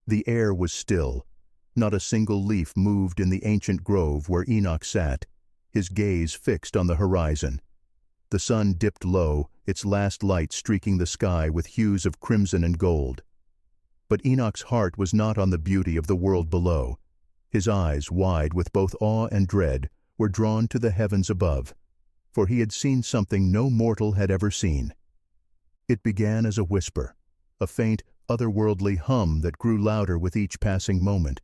The air was still. Not a single leaf moved in the ancient grove where Enoch sat, his gaze fixed on the horizon. The sun dipped low, its last light streaking the sky with hues of crimson and gold. But Enoch's heart was not on the beauty of the world below. His eyes, wide with both awe and dread, were drawn to the heavens above, for he had seen something no mortal had ever seen. It began as a whisper, a faint, otherworldly hum that grew louder with each passing moment.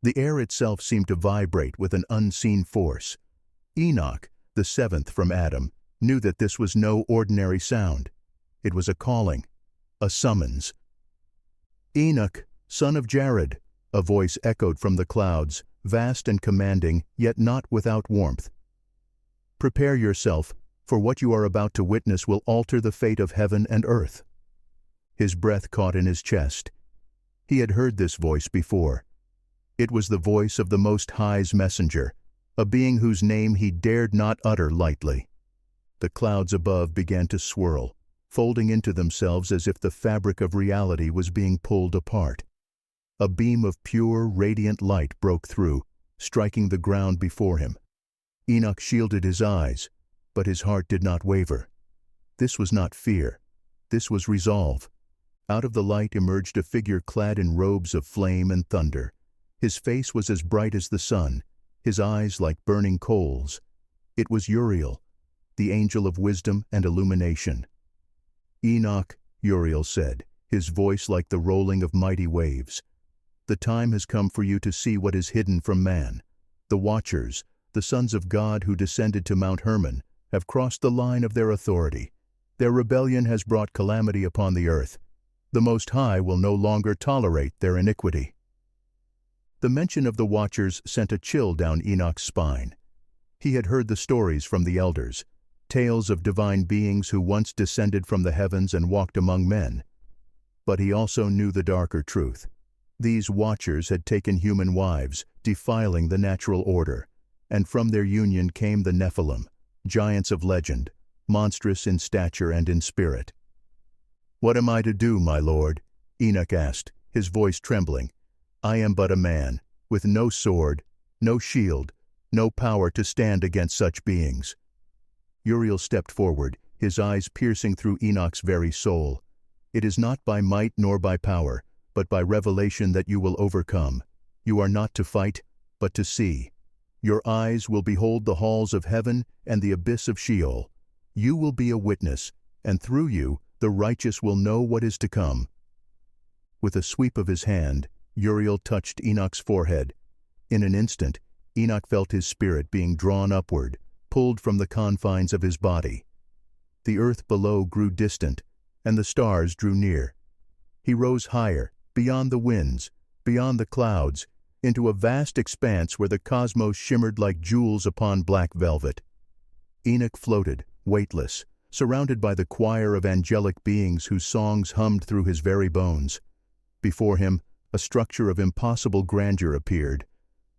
The air itself seemed to vibrate with an unseen force. Enoch, the seventh from Adam, knew that this was no ordinary sound. It was a calling, a summons. "Enoch, son of Jared," a voice echoed from the clouds, vast and commanding, yet not without warmth. "Prepare yourself, for what you are about to witness will alter the fate of heaven and earth." His breath caught in his chest. He had heard this voice before. It was the voice of the Most High's messenger, a being whose name he dared not utter lightly. The clouds above began to swirl, folding into themselves as if the fabric of reality was being pulled apart. A beam of pure, radiant light broke through, striking the ground before him. Enoch shielded his eyes, but his heart did not waver. This was not fear. This was resolve. Out of the light emerged a figure clad in robes of flame and thunder. His face was as bright as the sun, his eyes like burning coals. It was Uriel, the angel of wisdom and illumination. "Enoch," Uriel said, his voice like the rolling of mighty waves, "the time has come for you to see what is hidden from man. The Watchers, the sons of God who descended to Mount Hermon, have crossed the line of their authority. Their rebellion has brought calamity upon the earth. The Most High will no longer tolerate their iniquity." The mention of the Watchers sent a chill down Enoch's spine. He had heard the stories from the elders, tales of divine beings who once descended from the heavens and walked among men. But he also knew the darker truth. These Watchers had taken human wives, defiling the natural order, and from their union came the Nephilim, giants of legend, monstrous in stature and in spirit. "What am I to do, my lord?" Enoch asked, his voice trembling. "I am but a man, with no sword, no shield, no power to stand against such beings." Uriel stepped forward, his eyes piercing through Enoch's very soul. "It is not by might nor by power, but by revelation that you will overcome. You are not to fight, but to see. Your eyes will behold the halls of heaven and the abyss of Sheol. You will be a witness, and through you the righteous will know what is to come." With a sweep of his hand, Uriel touched Enoch's forehead. In an instant, Enoch felt his spirit being drawn upward, pulled from the confines of his body. The earth below grew distant, and the stars drew near. He rose higher, beyond the winds, beyond the clouds, into a vast expanse where the cosmos shimmered like jewels upon black velvet. Enoch floated, weightless, surrounded by the choir of angelic beings whose songs hummed through his very bones. Before him, a structure of impossible grandeur appeared,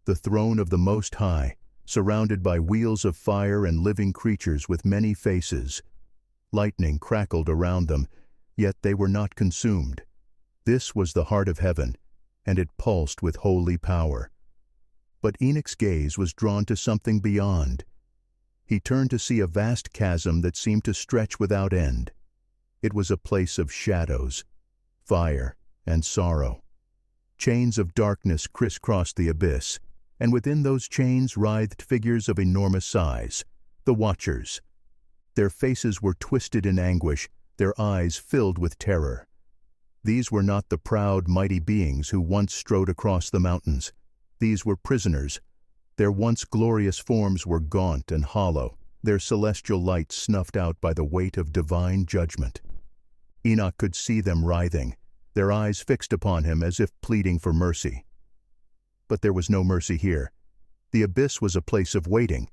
the throne of the Most High, surrounded by wheels of fire and living creatures with many faces. Lightning crackled around them, yet they were not consumed. This was the heart of heaven, and it pulsed with holy power. But Enoch's gaze was drawn to something beyond. He turned to see a vast chasm that seemed to stretch without end. It was a place of shadows, fire, and sorrow. Chains of darkness crisscrossed the abyss, and within those chains writhed figures of enormous size, the Watchers. Their faces were twisted in anguish, their eyes filled with terror. These were not the proud, mighty beings who once strode across the mountains. These were prisoners. Their once glorious forms were gaunt and hollow, their celestial light snuffed out by the weight of divine judgment. Enoch could see them writhing, their eyes fixed upon him as if pleading for mercy. But there was no mercy here. The abyss was a place of waiting,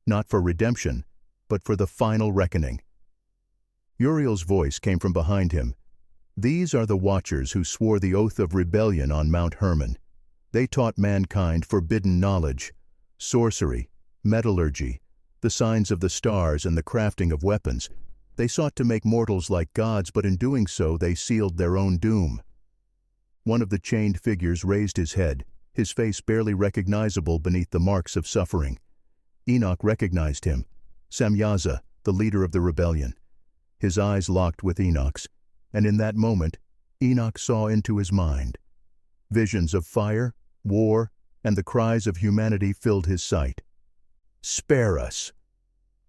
not for redemption, but for the final reckoning. Uriel's voice came from behind him. "These are the Watchers who swore the oath of rebellion on Mount Hermon. They taught mankind forbidden knowledge, sorcery, metallurgy, the signs of the stars and the crafting of weapons. They sought to make mortals like gods, but in doing so they sealed their own doom." One of the chained figures raised his head, his face barely recognizable beneath the marks of suffering. Enoch recognized him, Samyaza, the leader of the rebellion. His eyes locked with Enoch's, and in that moment, Enoch saw into his mind. Visions of fire, war, and the cries of humanity filled his sight. "Spare us!"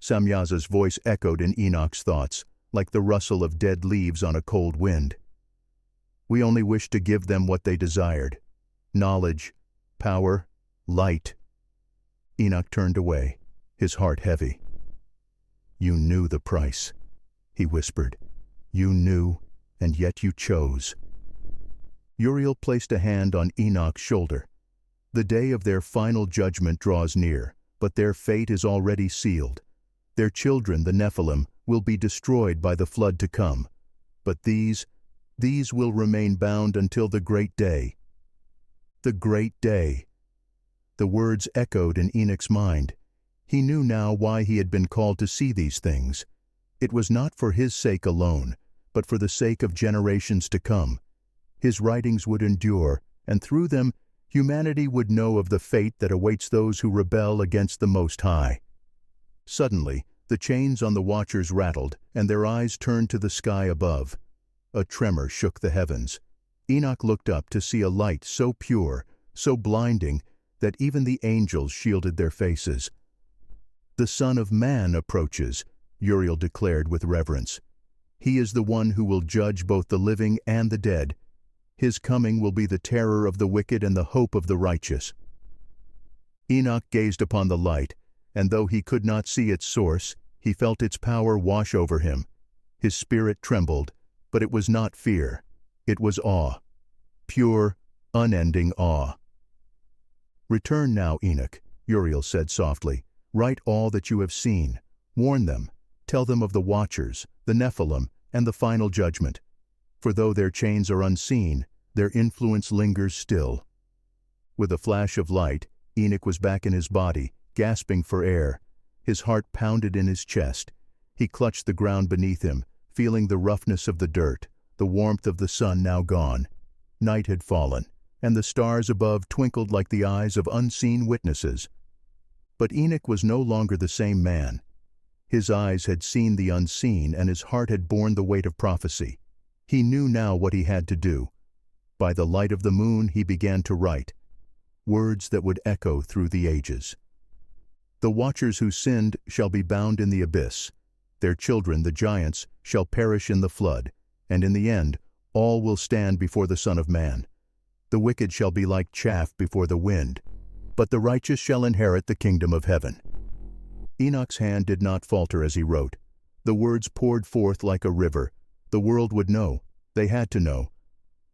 Samyaza's voice echoed in Enoch's thoughts, like the rustle of dead leaves on a cold wind. "We only wish to give them what they desired: knowledge, power, light." Enoch turned away, his heart heavy. "You knew the price," he whispered. "You knew, and yet you chose." Uriel placed a hand on Enoch's shoulder. The day of their final judgment draws near, but their fate is already sealed. Their children, the Nephilim, will be destroyed by the flood to come. But these will remain bound until the great day. The great day. The words echoed in Enoch's mind. He knew now why he had been called to see these things. It was not for his sake alone, but for the sake of generations to come. His writings would endure, and through them, humanity would know of the fate that awaits those who rebel against the Most High. Suddenly, the chains on the watchers rattled, and their eyes turned to the sky above. A tremor shook the heavens. Enoch looked up to see a light so pure, so blinding, that even the angels shielded their faces. "The Son of Man approaches," Uriel declared with reverence. "He is the one who will judge both the living and the dead. His coming will be the terror of the wicked and the hope of the righteous." Enoch gazed upon the light, and though he could not see its source, he felt its power wash over him. His spirit trembled, but it was not fear. It was awe. Pure, unending awe. "Return now, Enoch," Uriel said softly. "Write all that you have seen. Warn them. Tell them of the Watchers, the Nephilim, and the final judgment. For though their chains are unseen, their influence lingers still." With a flash of light, Enoch was back in his body, gasping for air. His heart pounded in his chest. He clutched the ground beneath him, feeling the roughness of the dirt, the warmth of the sun now gone. Night had fallen, and the stars above twinkled like the eyes of unseen witnesses. But Enoch was no longer the same man. His eyes had seen the unseen, and his heart had borne the weight of prophecy. He knew now what he had to do. By the light of the moon he began to write, words that would echo through the ages. "The watchers who sinned shall be bound in the abyss. Their children, the giants, shall perish in the flood, and in the end all will stand before the Son of Man. The wicked shall be like chaff before the wind, but the righteous shall inherit the kingdom of heaven." Enoch's hand did not falter as he wrote. The words poured forth like a river. The world would know. They had to know.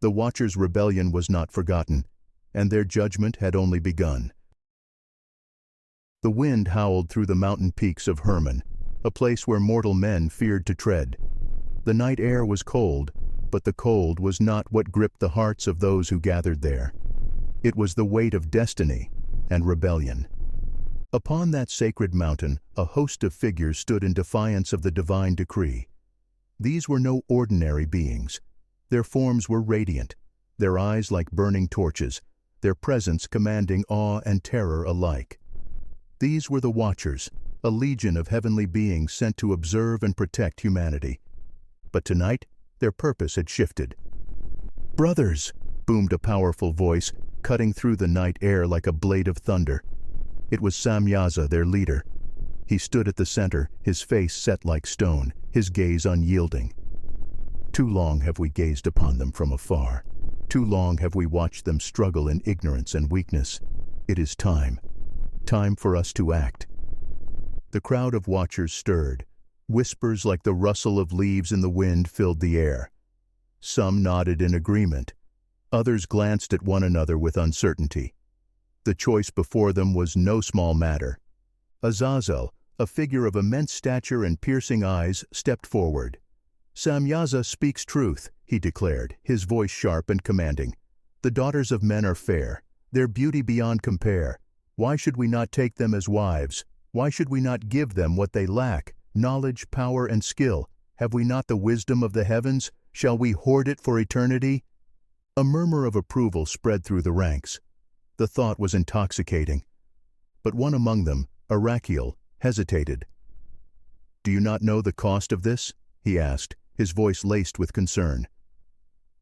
The Watchers' rebellion was not forgotten, and their judgment had only begun. The wind howled through the mountain peaks of Hermon, a place where mortal men feared to tread. The night air was cold, but the cold was not what gripped the hearts of those who gathered there. It was the weight of destiny and rebellion. Upon that sacred mountain, a host of figures stood in defiance of the divine decree. These were no ordinary beings. Their forms were radiant, their eyes like burning torches, their presence commanding awe and terror alike. These were the Watchers, a legion of heavenly beings sent to observe and protect humanity. But tonight, their purpose had shifted. "Brothers!" boomed a powerful voice, cutting through the night air like a blade of thunder. It was Samyaza, their leader. He stood at the center, his face set like stone, his gaze unyielding. "Too long have we gazed upon them from afar. Too long have we watched them struggle in ignorance and weakness. It is time. Time for us to act." The crowd of Watchers stirred. Whispers like the rustle of leaves in the wind filled the air. Some nodded in agreement. Others glanced at one another with uncertainty. The choice before them was no small matter. Azazel, a figure of immense stature and piercing eyes, stepped forward. "Samyaza speaks truth," he declared, his voice sharp and commanding. "The daughters of men are fair, their beauty beyond compare. Why should we not take them as wives? Why should we not give them what they lack? Knowledge, power, and skill. Have we not the wisdom of the heavens? Shall we hoard it for eternity?" A murmur of approval spread through the ranks. The thought was intoxicating. But one among them, Arachiel, hesitated. "Do you not know the cost of this?" he asked, his voice laced with concern.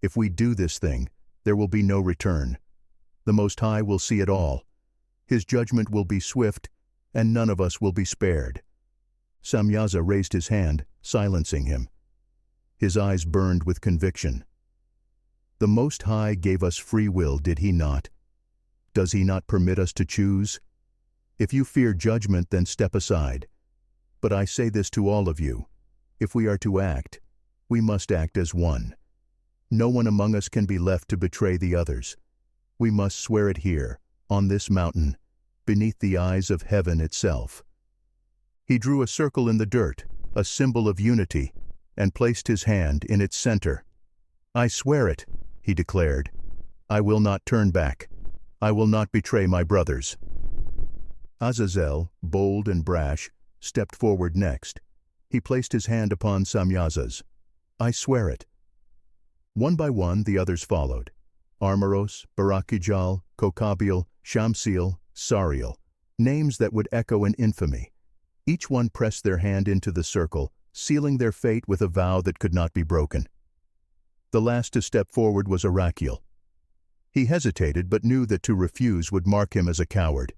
"If we do this thing, there will be no return. The Most High will see it all. His judgment will be swift, and none of us will be spared." Samyaza raised his hand, silencing him. His eyes burned with conviction. "The Most High gave us free will, did he not? Does he not permit us to choose? If you fear judgment, then step aside. But I say this to all of you. If we are to act, we must act as one. No one among us can be left to betray the others. We must swear it here, on this mountain, beneath the eyes of heaven itself." He drew a circle in the dirt, a symbol of unity, and placed his hand in its center. "I swear it," he declared. "I will not turn back. I will not betray my brothers." Azazel, bold and brash, stepped forward next. He placed his hand upon Samyaza's. "I swear it." One by one the others followed. Armoros, Barakijal, Kokabiel, Shamsiel, Sariel, names that would echo in infamy. Each one pressed their hand into the circle, sealing their fate with a vow that could not be broken. The last to step forward was Arachiel. He hesitated but knew that to refuse would mark him as a coward.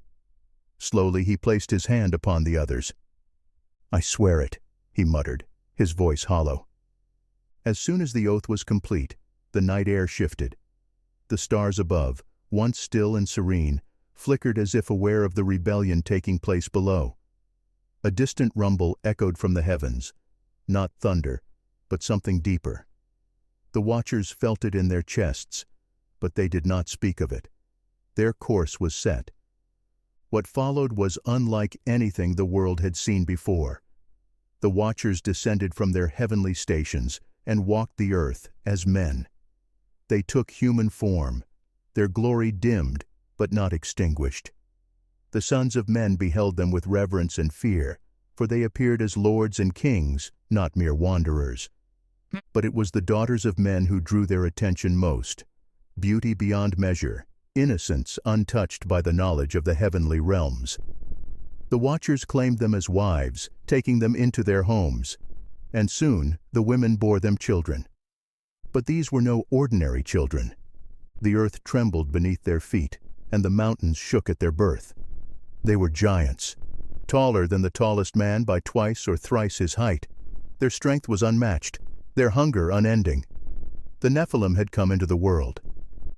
Slowly he placed his hand upon the others. "I swear it," he muttered, his voice hollow. As soon as the oath was complete, the night air shifted. The stars above, once still and serene, flickered as if aware of the rebellion taking place below. A distant rumble echoed from the heavens, not thunder, but something deeper. The watchers felt it in their chests, but they did not speak of it. Their course was set. What followed was unlike anything the world had seen before. The watchers descended from their heavenly stations and walked the earth as men. They took human form, their glory dimmed but not extinguished. The sons of men beheld them with reverence and fear, for they appeared as lords and kings, not mere wanderers. But it was the daughters of men who drew their attention most. Beauty beyond measure, innocence untouched by the knowledge of the heavenly realms. The watchers claimed them as wives, taking them into their homes, and soon the women bore them children. But these were no ordinary children. The earth trembled beneath their feet, and the mountains shook at their birth. They were giants, taller than the tallest man by twice or thrice his height. Their strength was unmatched, their hunger unending. The Nephilim had come into the world.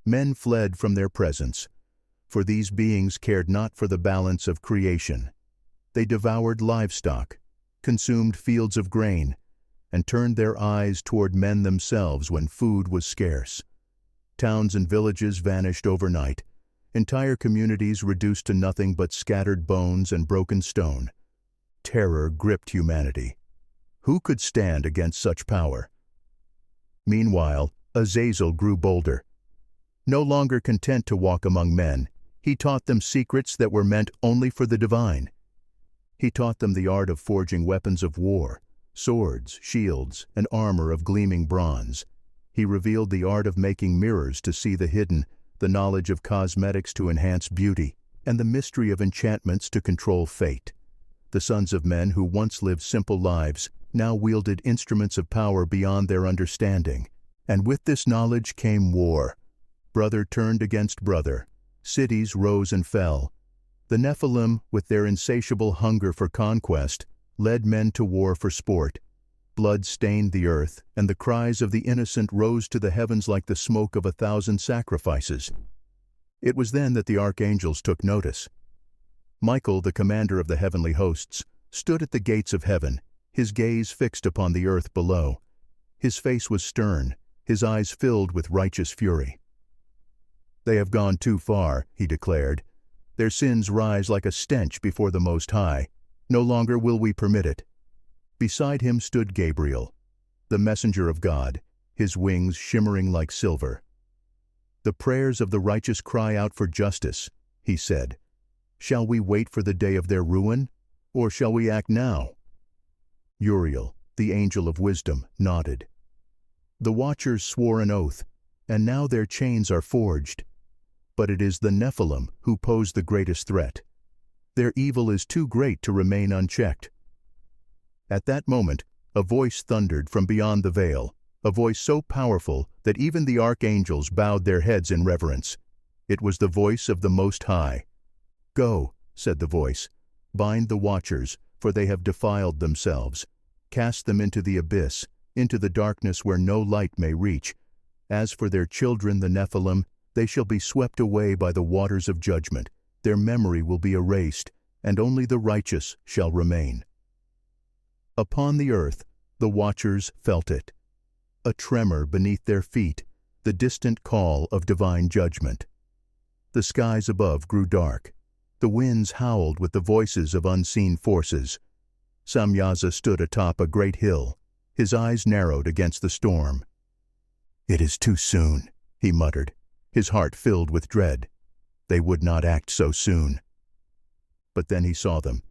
Men fled from their presence, for these beings cared not for the balance of creation. They devoured livestock, consumed fields of grain, and turned their eyes toward men themselves when food was scarce. Towns and villages vanished overnight, entire communities reduced to nothing but scattered bones and broken stone. Terror gripped humanity. Who could stand against such power? Meanwhile, Azazel grew bolder. No longer content to walk among men, he taught them secrets that were meant only for the divine. He taught them the art of forging weapons of war, swords, shields, and armor of gleaming bronze. He revealed the art of making mirrors to see the hidden, the knowledge of cosmetics to enhance beauty, and the mystery of enchantments to control fate. The sons of men who once lived simple lives now wielded instruments of power beyond their understanding. And with this knowledge came war. Brother turned against brother. Cities rose and fell. The Nephilim, with their insatiable hunger for conquest, led men to war for sport. Blood stained the earth, and the cries of the innocent rose to the heavens like the smoke of 1,000 sacrifices. It was then that the archangels took notice. Michael, the commander of the heavenly hosts, stood at the gates of heaven, his gaze fixed upon the earth below. His face was stern, his eyes filled with righteous fury. "They have gone too far," he declared. "Their sins rise like a stench before the Most High. No longer will we permit it." Beside him stood Gabriel, the messenger of God, his wings shimmering like silver. "The prayers of the righteous cry out for justice," he said. "Shall we wait for the day of their ruin, or shall we act now?" Uriel, the angel of wisdom, nodded. The watchers swore an oath, and now their chains are forged. But it is the Nephilim who pose the greatest threat. Their evil is too great to remain unchecked. At that moment, a voice thundered from beyond the veil, a voice so powerful that even the archangels bowed their heads in reverence. It was the voice of the Most High. "Go," said the voice, "bind the watchers, for they have defiled themselves. Cast them into the abyss, into the darkness where no light may reach. As for their children, the Nephilim, they shall be swept away by the waters of judgment. Their memory will be erased, and only the righteous shall remain." Upon the earth, the watchers felt it. A tremor beneath their feet, the distant call of divine judgment. The skies above grew dark. The winds howled with the voices of unseen forces. Samyaza stood atop a great hill, his eyes narrowed against the storm. "It is too soon," he muttered, his heart filled with dread. They would not act so soon. But then he saw them.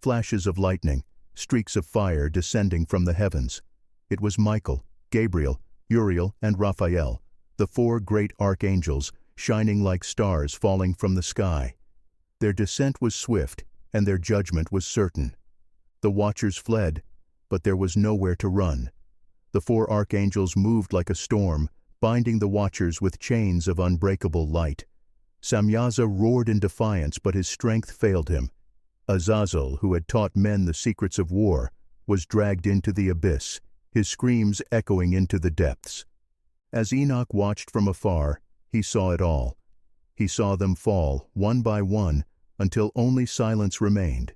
Flashes of lightning, streaks of fire descending from the heavens. It was Michael, Gabriel, Uriel, and Raphael, the four great archangels, shining like stars falling from the sky. Their descent was swift, and their judgment was certain. The watchers fled, but there was nowhere to run. The four archangels moved like a storm, binding the watchers with chains of unbreakable light. Samyaza roared in defiance, but his strength failed him. Azazel, who had taught men the secrets of war, was dragged into the abyss, his screams echoing into the depths. As Enoch watched from afar, he saw it all. He saw them fall, one by one, until only silence remained.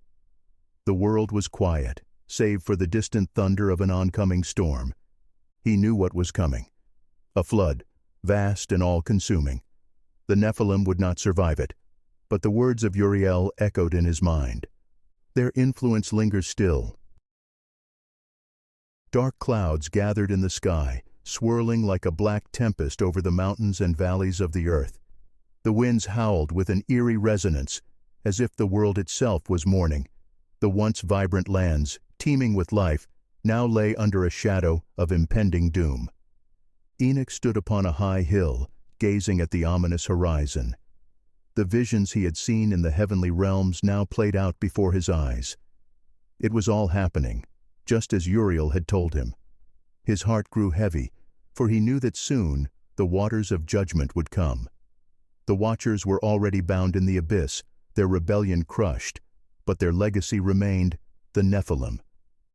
The world was quiet, save for the distant thunder of an oncoming storm. He knew what was coming. A flood, vast and all-consuming. The Nephilim would not survive it, but the words of Uriel echoed in his mind. Their influence lingers still. Dark clouds gathered in the sky, swirling like a black tempest over the mountains and valleys of the earth. The winds howled with an eerie resonance, as if the world itself was mourning. The once vibrant lands, teeming with life, now lay under a shadow of impending doom. Enoch stood upon a high hill, gazing at the ominous horizon. The visions he had seen in the heavenly realms now played out before his eyes. It was all happening, just as Uriel had told him. His heart grew heavy, for he knew that soon the waters of judgment would come. The watchers were already bound in the abyss, their rebellion crushed, but their legacy remained, the Nephilim.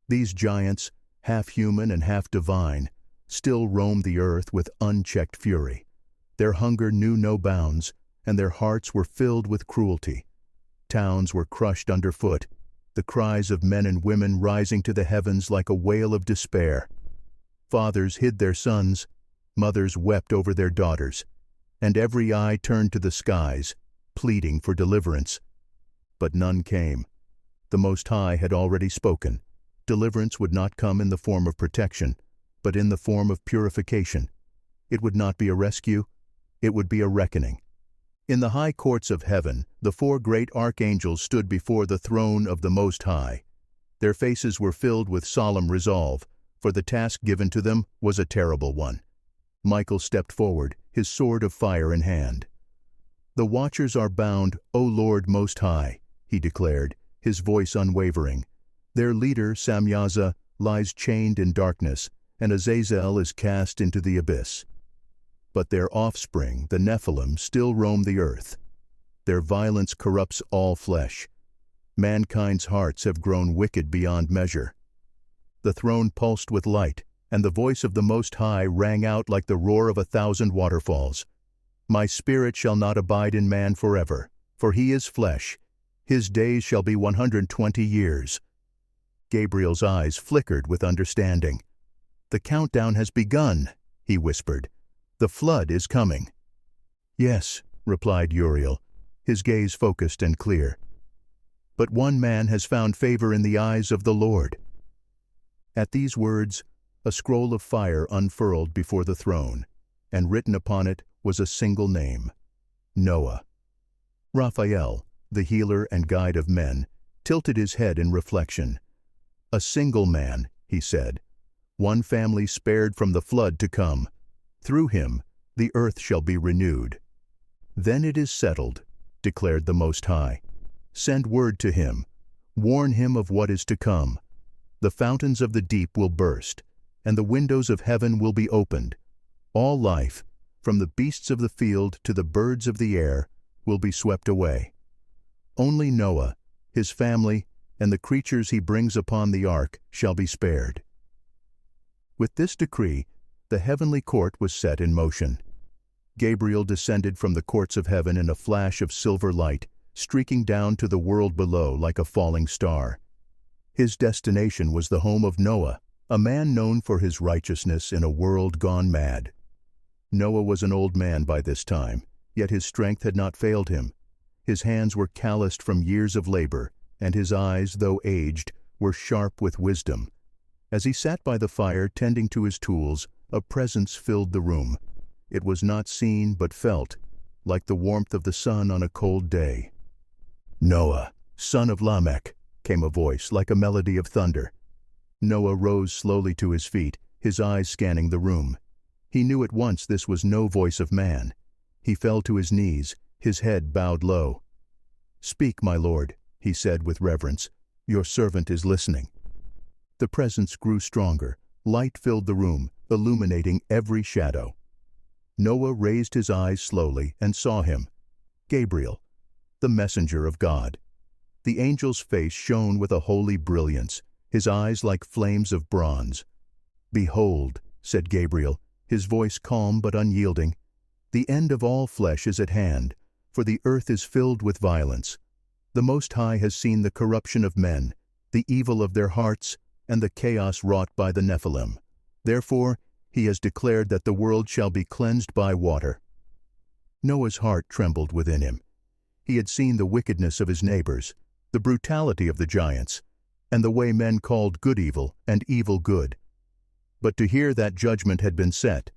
These giants, half human and half divine, still roamed the earth with unchecked fury. Their hunger knew no bounds, and their hearts were filled with cruelty. Towns were crushed underfoot, the cries of men and women rising to the heavens like a wail of despair. Fathers hid their sons, mothers wept over their daughters, and every eye turned to the skies, pleading for deliverance. But none came. The Most High had already spoken. Deliverance would not come in the form of protection, but in the form of purification. It would not be a rescue, it would be a reckoning. In the high courts of heaven, the four great archangels stood before the throne of the Most High. Their faces were filled with solemn resolve, for the task given to them was a terrible one. Michael stepped forward, his sword of fire in hand. "The watchers are bound, O Lord Most High," he declared, his voice unwavering. "Their leader, Samyaza, lies chained in darkness, and Azazel is cast into the abyss. But their offspring, the Nephilim, still roam the earth. Their violence corrupts all flesh. Mankind's hearts have grown wicked beyond measure." The throne pulsed with light, and the voice of the Most High rang out like the roar of 1,000 waterfalls. "My spirit shall not abide in man forever, for he is flesh. His days shall be 120 years. Gabriel's eyes flickered with understanding. "The countdown has begun," he whispered. "The flood is coming." "Yes," replied Uriel, his gaze focused and clear. "But one man has found favor in the eyes of the Lord." At these words, a scroll of fire unfurled before the throne, and written upon it was a single name: Noah. Raphael, the healer and guide of men, tilted his head in reflection. "A single man," he said, "one family spared from the flood to come. Through him, the earth shall be renewed. Then it is settled, declared the Most High. Send word to him, warn him of what is to come. The fountains of the deep will burst, and the windows of heaven will be opened. All life, from the beasts of the field to the birds of the air, will be swept away. Only Noah, his family, and the creatures he brings upon the ark shall be spared. With this decree, the heavenly court was set in motion. Gabriel descended from the courts of heaven in a flash of silver light, streaking down to the world below like a falling star. His destination was the home of Noah, a man known for his righteousness in a world gone mad. Noah was an old man by this time, yet his strength had not failed him. His hands were calloused from years of labor, and his eyes, though aged, were sharp with wisdom. As he sat by the fire tending to his tools, a presence filled the room. It was not seen but felt, like the warmth of the sun on a cold day. "Noah, son of Lamech," came a voice like a melody of thunder. Noah rose slowly to his feet, his eyes scanning the room. He knew at once this was no voice of man. He fell to his knees, his head bowed low. "Speak, my lord," he said with reverence. "Your servant is listening." The presence grew stronger. Light filled the room, illuminating every shadow. Noah raised his eyes slowly and saw him. Gabriel, the messenger of God. The angel's face shone with a holy brilliance, his eyes like flames of bronze. "Behold," said Gabriel, his voice calm but unyielding, "the end of all flesh is at hand, for the earth is filled with violence. The Most High has seen the corruption of men, the evil of their hearts, and the chaos wrought by the Nephilim. Therefore, he has declared that the world shall be cleansed by water." Noah's heart trembled within him. He had seen the wickedness of his neighbors, the brutality of the giants, and the way men called good evil and evil good. But to hear that judgment had been set,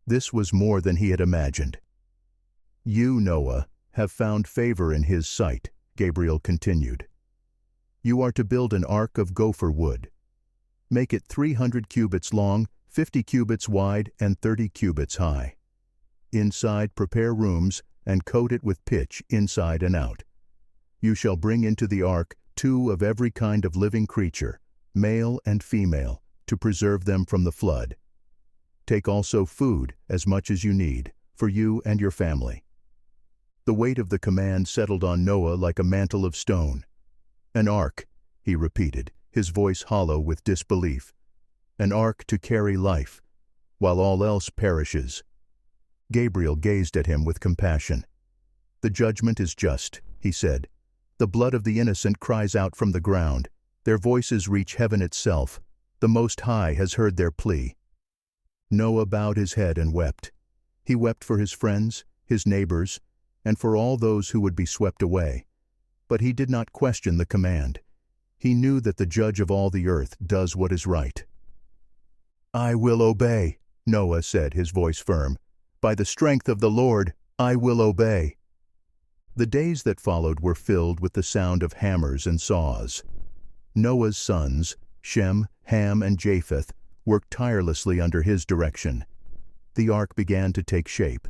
this was more than he had imagined. "You, Noah, have found favor in his sight," Gabriel continued. "You are to build an ark of gopher wood. Make it 300 cubits long, 50 cubits wide, and 30 cubits high. Inside prepare rooms, and coat it with pitch inside and out. You shall bring into the ark 2 of every kind of living creature, male and female, to preserve them from the flood. Take also food, as much as you need, for you and your family." The weight of the command settled on Noah like a mantle of stone. "An ark," he repeated, his voice hollow with disbelief. "An ark to carry life, while all else perishes." Gabriel gazed at him with compassion. "The judgment is just," he said. "The blood of the innocent cries out from the ground. Their voices reach heaven itself. The Most High has heard their plea." Noah bowed his head and wept. He wept for his friends, his neighbors, and for all those who would be swept away. But he did not question the command. He knew that the Judge of all the earth does what is right. "I will obey," Noah said, his voice firm. "By the strength of the Lord, I will obey." The days that followed were filled with the sound of hammers and saws. Noah's sons, Shem, Ham, and Japheth, worked tirelessly under his direction. The ark began to take shape.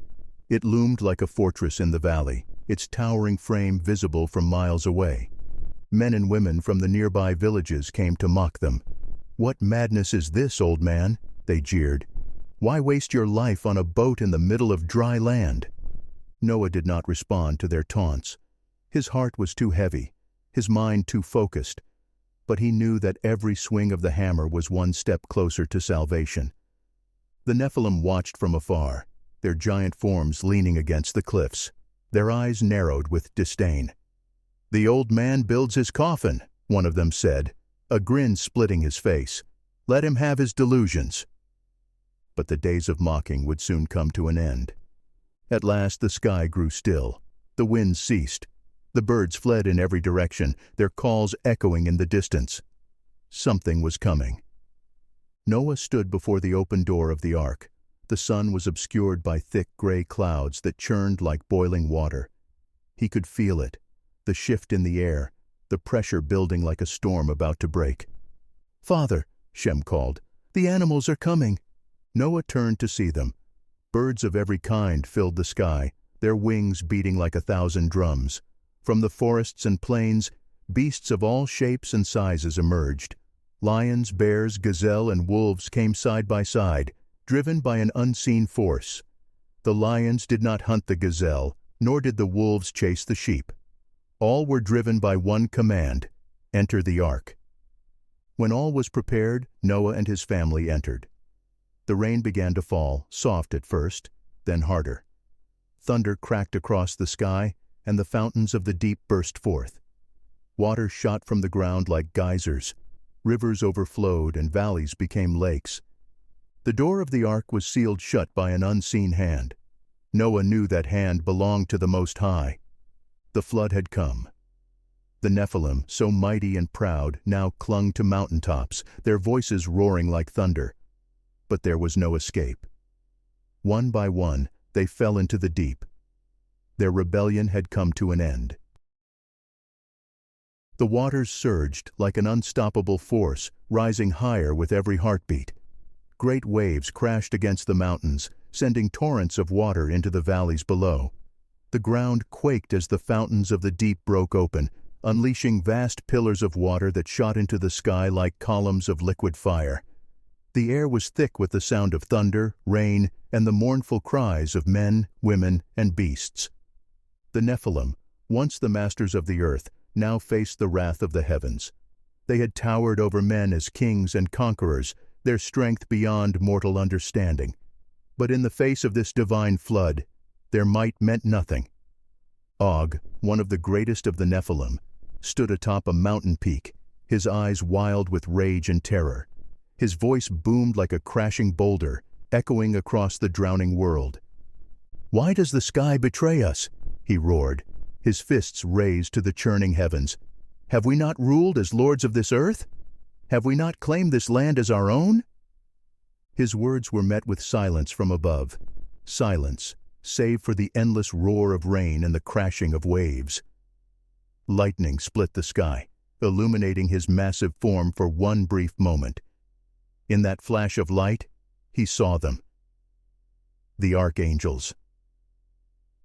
It loomed like a fortress in the valley, its towering frame visible from miles away. Men and women from the nearby villages came to mock them. "What madness is this, old man?" they jeered. "Why waste your life on a boat in the middle of dry land?" Noah did not respond to their taunts. His heart was too heavy, his mind too focused, but he knew that every swing of the hammer was one step closer to salvation. The Nephilim watched from afar, their giant forms leaning against the cliffs, their eyes narrowed with disdain. "The old man builds his coffin," one of them said, a grin splitting his face. "Let him have his delusions." But the days of mocking would soon come to an end. At last the sky grew still. The wind ceased. The birds fled in every direction, their calls echoing in the distance. Something was coming. Noah stood before the open door of the ark. The sun was obscured by thick gray clouds that churned like boiling water. He could feel it, the shift in the air, the pressure building like a storm about to break. "Father," Shem called, "the animals are coming." Noah turned to see them. Birds of every kind filled the sky, their wings beating like 1,000 drums. From the forests and plains, beasts of all shapes and sizes emerged. Lions, bears, gazelle, and wolves came side by side, driven by an unseen force. The lions did not hunt the gazelle, nor did the wolves chase the sheep. All were driven by one command: enter the ark. When all was prepared, Noah and his family entered. The rain began to fall, soft at first, then harder. Thunder cracked across the sky, and the fountains of the deep burst forth. Water shot from the ground like geysers. Rivers overflowed and valleys became lakes. The door of the ark was sealed shut by an unseen hand. Noah knew that hand belonged to the Most High. The flood had come. The Nephilim, so mighty and proud, now clung to mountaintops, their voices roaring like thunder. But there was no escape. One by one, they fell into the deep. Their rebellion had come to an end. The waters surged like an unstoppable force, rising higher with every heartbeat. Great waves crashed against the mountains, sending torrents of water into the valleys below. The ground quaked as the fountains of the deep broke open, unleashing vast pillars of water that shot into the sky like columns of liquid fire. The air was thick with the sound of thunder, rain, and the mournful cries of men, women, and beasts. The Nephilim, once the masters of the earth, now faced the wrath of the heavens. They had towered over men as kings and conquerors, their strength beyond mortal understanding. But in the face of this divine flood, their might meant nothing. Og, one of the greatest of the Nephilim, stood atop a mountain peak, his eyes wild with rage and terror. His voice boomed like a crashing boulder, echoing across the drowning world. "Why does the sky betray us?" he roared, his fists raised to the churning heavens. "Have we not ruled as lords of this earth? Have we not claimed this land as our own?" His words were met with silence from above. Silence, save for the endless roar of rain and the crashing of waves. Lightning split the sky, illuminating his massive form for one brief moment. In that flash of light, he saw them. The archangels.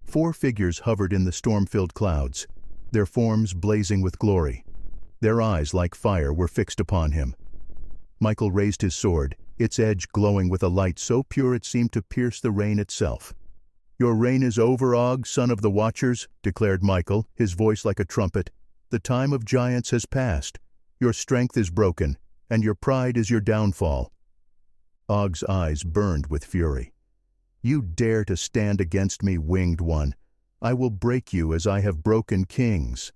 4 figures hovered in the storm-filled clouds, their forms blazing with glory. Their eyes, like fire, were fixed upon him. Michael raised his sword, its edge glowing with a light so pure it seemed to pierce the rain itself. "Your reign is over, Og, son of the Watchers," declared Michael, his voice like a trumpet. "The time of giants has passed. Your strength is broken, and your pride is your downfall." Og's eyes burned with fury. "You dare to stand against me, winged one. I will break you as I have broken kings."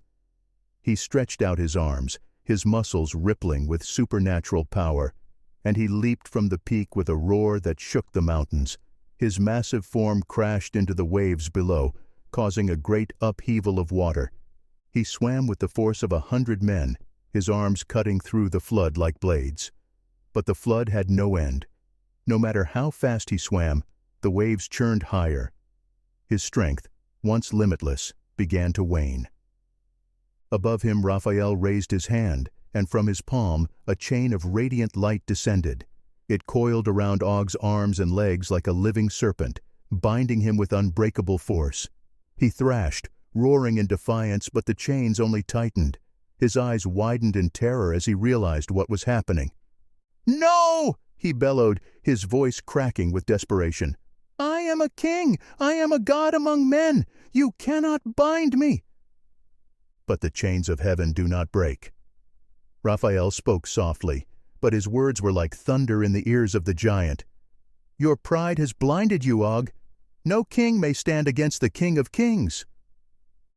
He stretched out his arms, his muscles rippling with supernatural power, and he leaped from the peak with a roar that shook the mountains. His massive form crashed into the waves below, causing a great upheaval of water. He swam with the force of 100 men, his arms cutting through the flood like blades. But the flood had no end. No matter how fast he swam, the waves churned higher. His strength, once limitless, began to wane. Above him Raphael raised his hand, and from his palm a chain of radiant light descended. It coiled around Og's arms and legs like a living serpent, binding him with unbreakable force. He thrashed, roaring in defiance, but the chains only tightened. His eyes widened in terror as he realized what was happening. "No!" he bellowed, his voice cracking with desperation. "I am a king! I am a god among men! You cannot bind me!" But the chains of heaven do not break. Raphael spoke softly, but his words were like thunder in the ears of the giant. "Your pride has blinded you, Og. No king may stand against the King of Kings."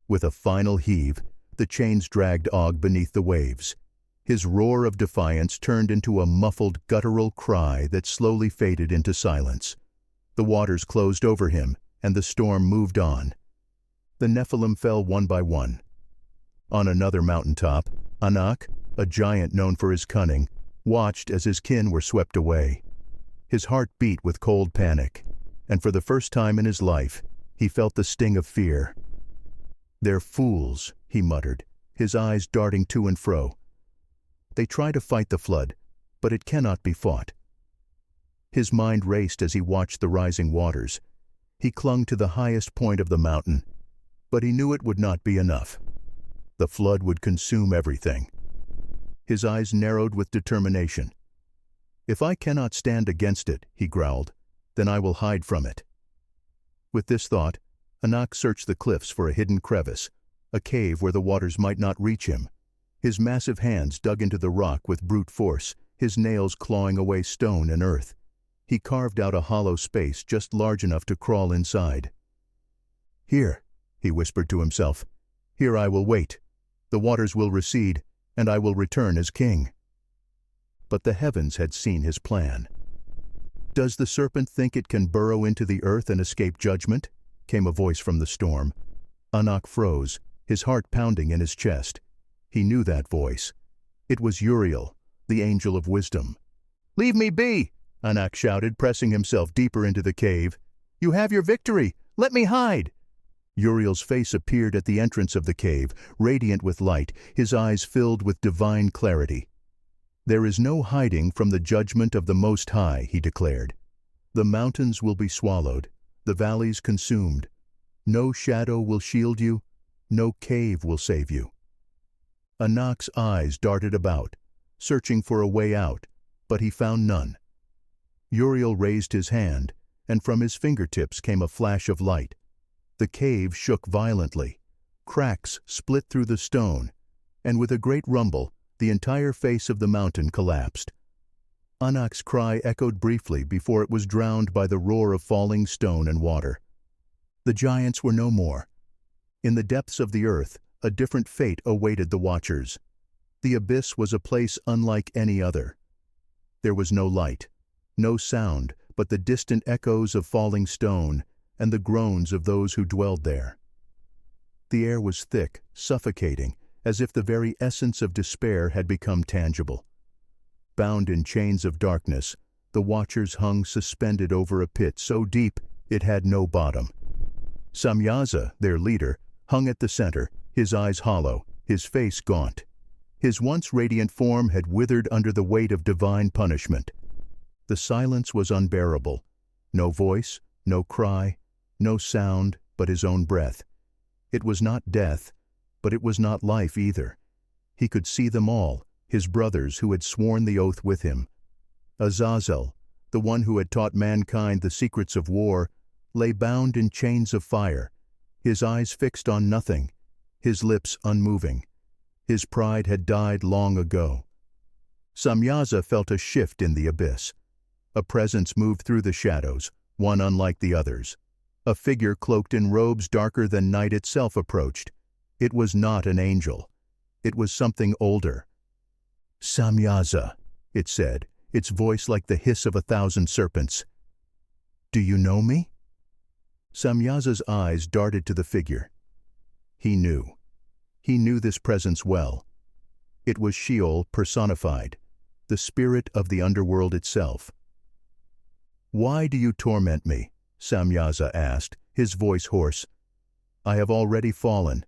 With a final heave, the chains dragged Og beneath the waves. His roar of defiance turned into a muffled, guttural cry that slowly faded into silence. The waters closed over him, and the storm moved on. The Nephilim fell one by one. On another mountaintop, Enoch, a giant known for his cunning, watched as his kin were swept away. His heart beat with cold panic, and for the first time in his life, he felt the sting of fear. "They're fools," he muttered, his eyes darting to and fro. "They try to fight the flood, but it cannot be fought." His mind raced as he watched the rising waters. He clung to the highest point of the mountain, but he knew it would not be enough. The flood would consume everything. His eyes narrowed with determination. "If I cannot stand against it," he growled, "then I will hide from it." With this thought, Enoch searched the cliffs for a hidden crevice, a cave where the waters might not reach him. His massive hands dug into the rock with brute force, his nails clawing away stone and earth. He carved out a hollow space just large enough to crawl inside. "Here," he whispered to himself, "here I will wait. The waters will recede, and I will return as king." But the heavens had seen his plan. "Does the serpent think it can burrow into the earth and escape judgment?" came a voice from the storm. Enoch froze, his heart pounding in his chest. He knew that voice. It was Uriel, the angel of wisdom. "Leave me be!" Enoch shouted, pressing himself deeper into the cave. "You have your victory! Let me hide!" Uriel's face appeared at the entrance of the cave, radiant with light, his eyes filled with divine clarity. "There is no hiding from the judgment of the Most High," he declared. "The mountains will be swallowed, the valleys consumed. No shadow will shield you, no cave will save you." Enoch's eyes darted about, searching for a way out, but he found none. Uriel raised his hand, and from his fingertips came a flash of light. The cave shook violently. Cracks split through the stone, and with a great rumble, the entire face of the mountain collapsed. Enoch's cry echoed briefly before it was drowned by the roar of falling stone and water. The giants were no more. In the depths of the earth, a different fate awaited the watchers. The abyss was a place unlike any other. There was no light, no sound, but the distant echoes of falling stone and the groans of those who dwelled there. The air was thick, suffocating, as if the very essence of despair had become tangible. Bound in chains of darkness, the watchers hung suspended over a pit so deep it had no bottom. Samyaza, their leader, hung at the center, his eyes hollow, his face gaunt. His once radiant form had withered under the weight of divine punishment. The silence was unbearable. No voice, no cry, no sound but his own breath. It was not death, but it was not life either. He could see them all, his brothers who had sworn the oath with him. Azazel, the one who had taught mankind the secrets of war, lay bound in chains of fire, his eyes fixed on nothing, his lips unmoving. His pride had died long ago. Samyaza felt a shift in the abyss. A presence moved through the shadows, one unlike the others. A figure cloaked in robes darker than night itself approached. It was not an angel. It was something older. "Samyaza," it said, its voice like the hiss of 1,000 serpents. "Do you know me?" Samyaza's eyes darted to the figure. He knew. He knew this presence well. It was Sheol personified, the spirit of the underworld itself. "Why do you torment me?" Samyaza asked, his voice hoarse. "I have already fallen.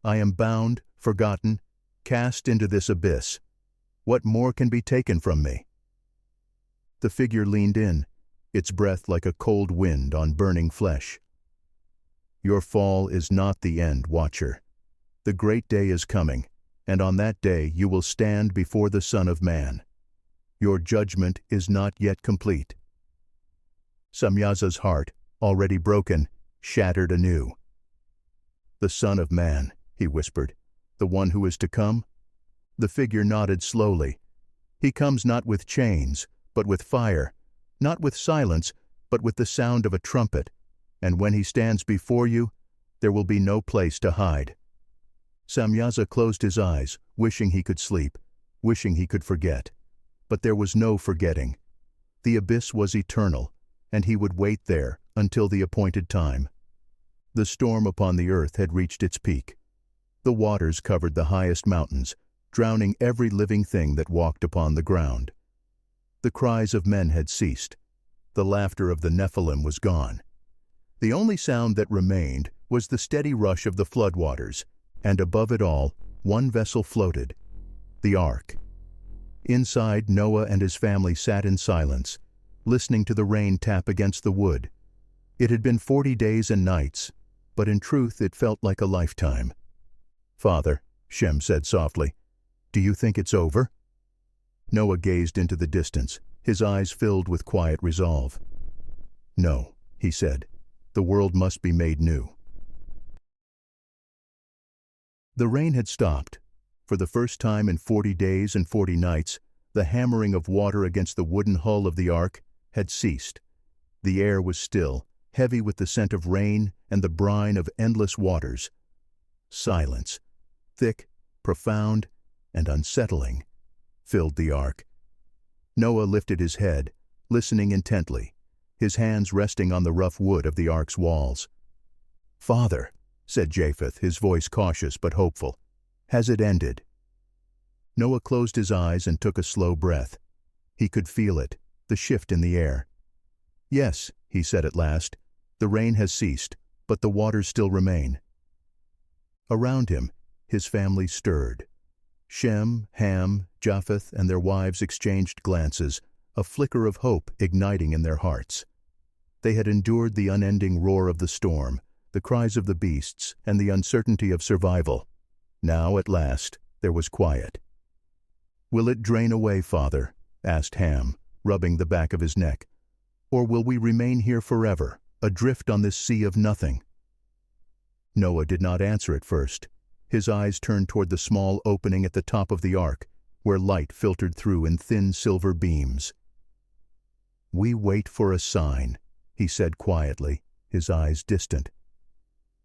I am bound, forgotten, cast into this abyss. What more can be taken from me?" The figure leaned in, its breath like a cold wind on burning flesh. "Your fall is not the end, Watcher. The great day is coming, and on that day you will stand before the Son of Man. Your judgment is not yet complete." Samyaza's heart, already broken, shattered anew. "The Son of Man," he whispered, "the one who is to come?" The figure nodded slowly. "He comes not with chains, but with fire, not with silence, but with the sound of a trumpet, and when he stands before you, there will be no place to hide." Samyaza closed his eyes, wishing he could sleep, wishing he could forget. But there was no forgetting. The abyss was eternal, and he would wait there until the appointed time. The storm upon the earth had reached its peak. The waters covered the highest mountains, drowning every living thing that walked upon the ground. The cries of men had ceased. The laughter of the Nephilim was gone. The only sound that remained was the steady rush of the floodwaters, and above it all, one vessel floated, the ark. Inside, Noah and his family sat in silence, listening to the rain tap against the wood. It had been 40 days and nights, but in truth it felt like a lifetime. "Father," Shem said softly, "do you think it's over?" Noah gazed into the distance, his eyes filled with quiet resolve. "No," he said, "the world must be made new." The rain had stopped. For the first time in 40 days and 40 nights, the hammering of water against the wooden hull of the ark had ceased. The air was still, heavy with the scent of rain and the brine of endless waters. Silence, thick, profound, and unsettling, filled the ark. Noah lifted his head, listening intently, his hands resting on the rough wood of the ark's walls. "Father," said Japheth, his voice cautious but hopeful, "has it ended?" Noah closed his eyes and took a slow breath. He could feel it, the shift in the air. "Yes," he said at last, "the rain has ceased, but the waters still remain." Around him, his family stirred. Shem, Ham, Japheth, and their wives exchanged glances, a flicker of hope igniting in their hearts. They had endured the unending roar of the storm, the cries of the beasts, and the uncertainty of survival. Now, at last, there was quiet. "Will it drain away, Father?" asked Ham, rubbing the back of his neck. "Or will we remain here forever, adrift on this sea of nothing?" Noah did not answer at first. His eyes turned toward the small opening at the top of the ark, where light filtered through in thin silver beams. "We wait for a sign," he said quietly, his eyes distant.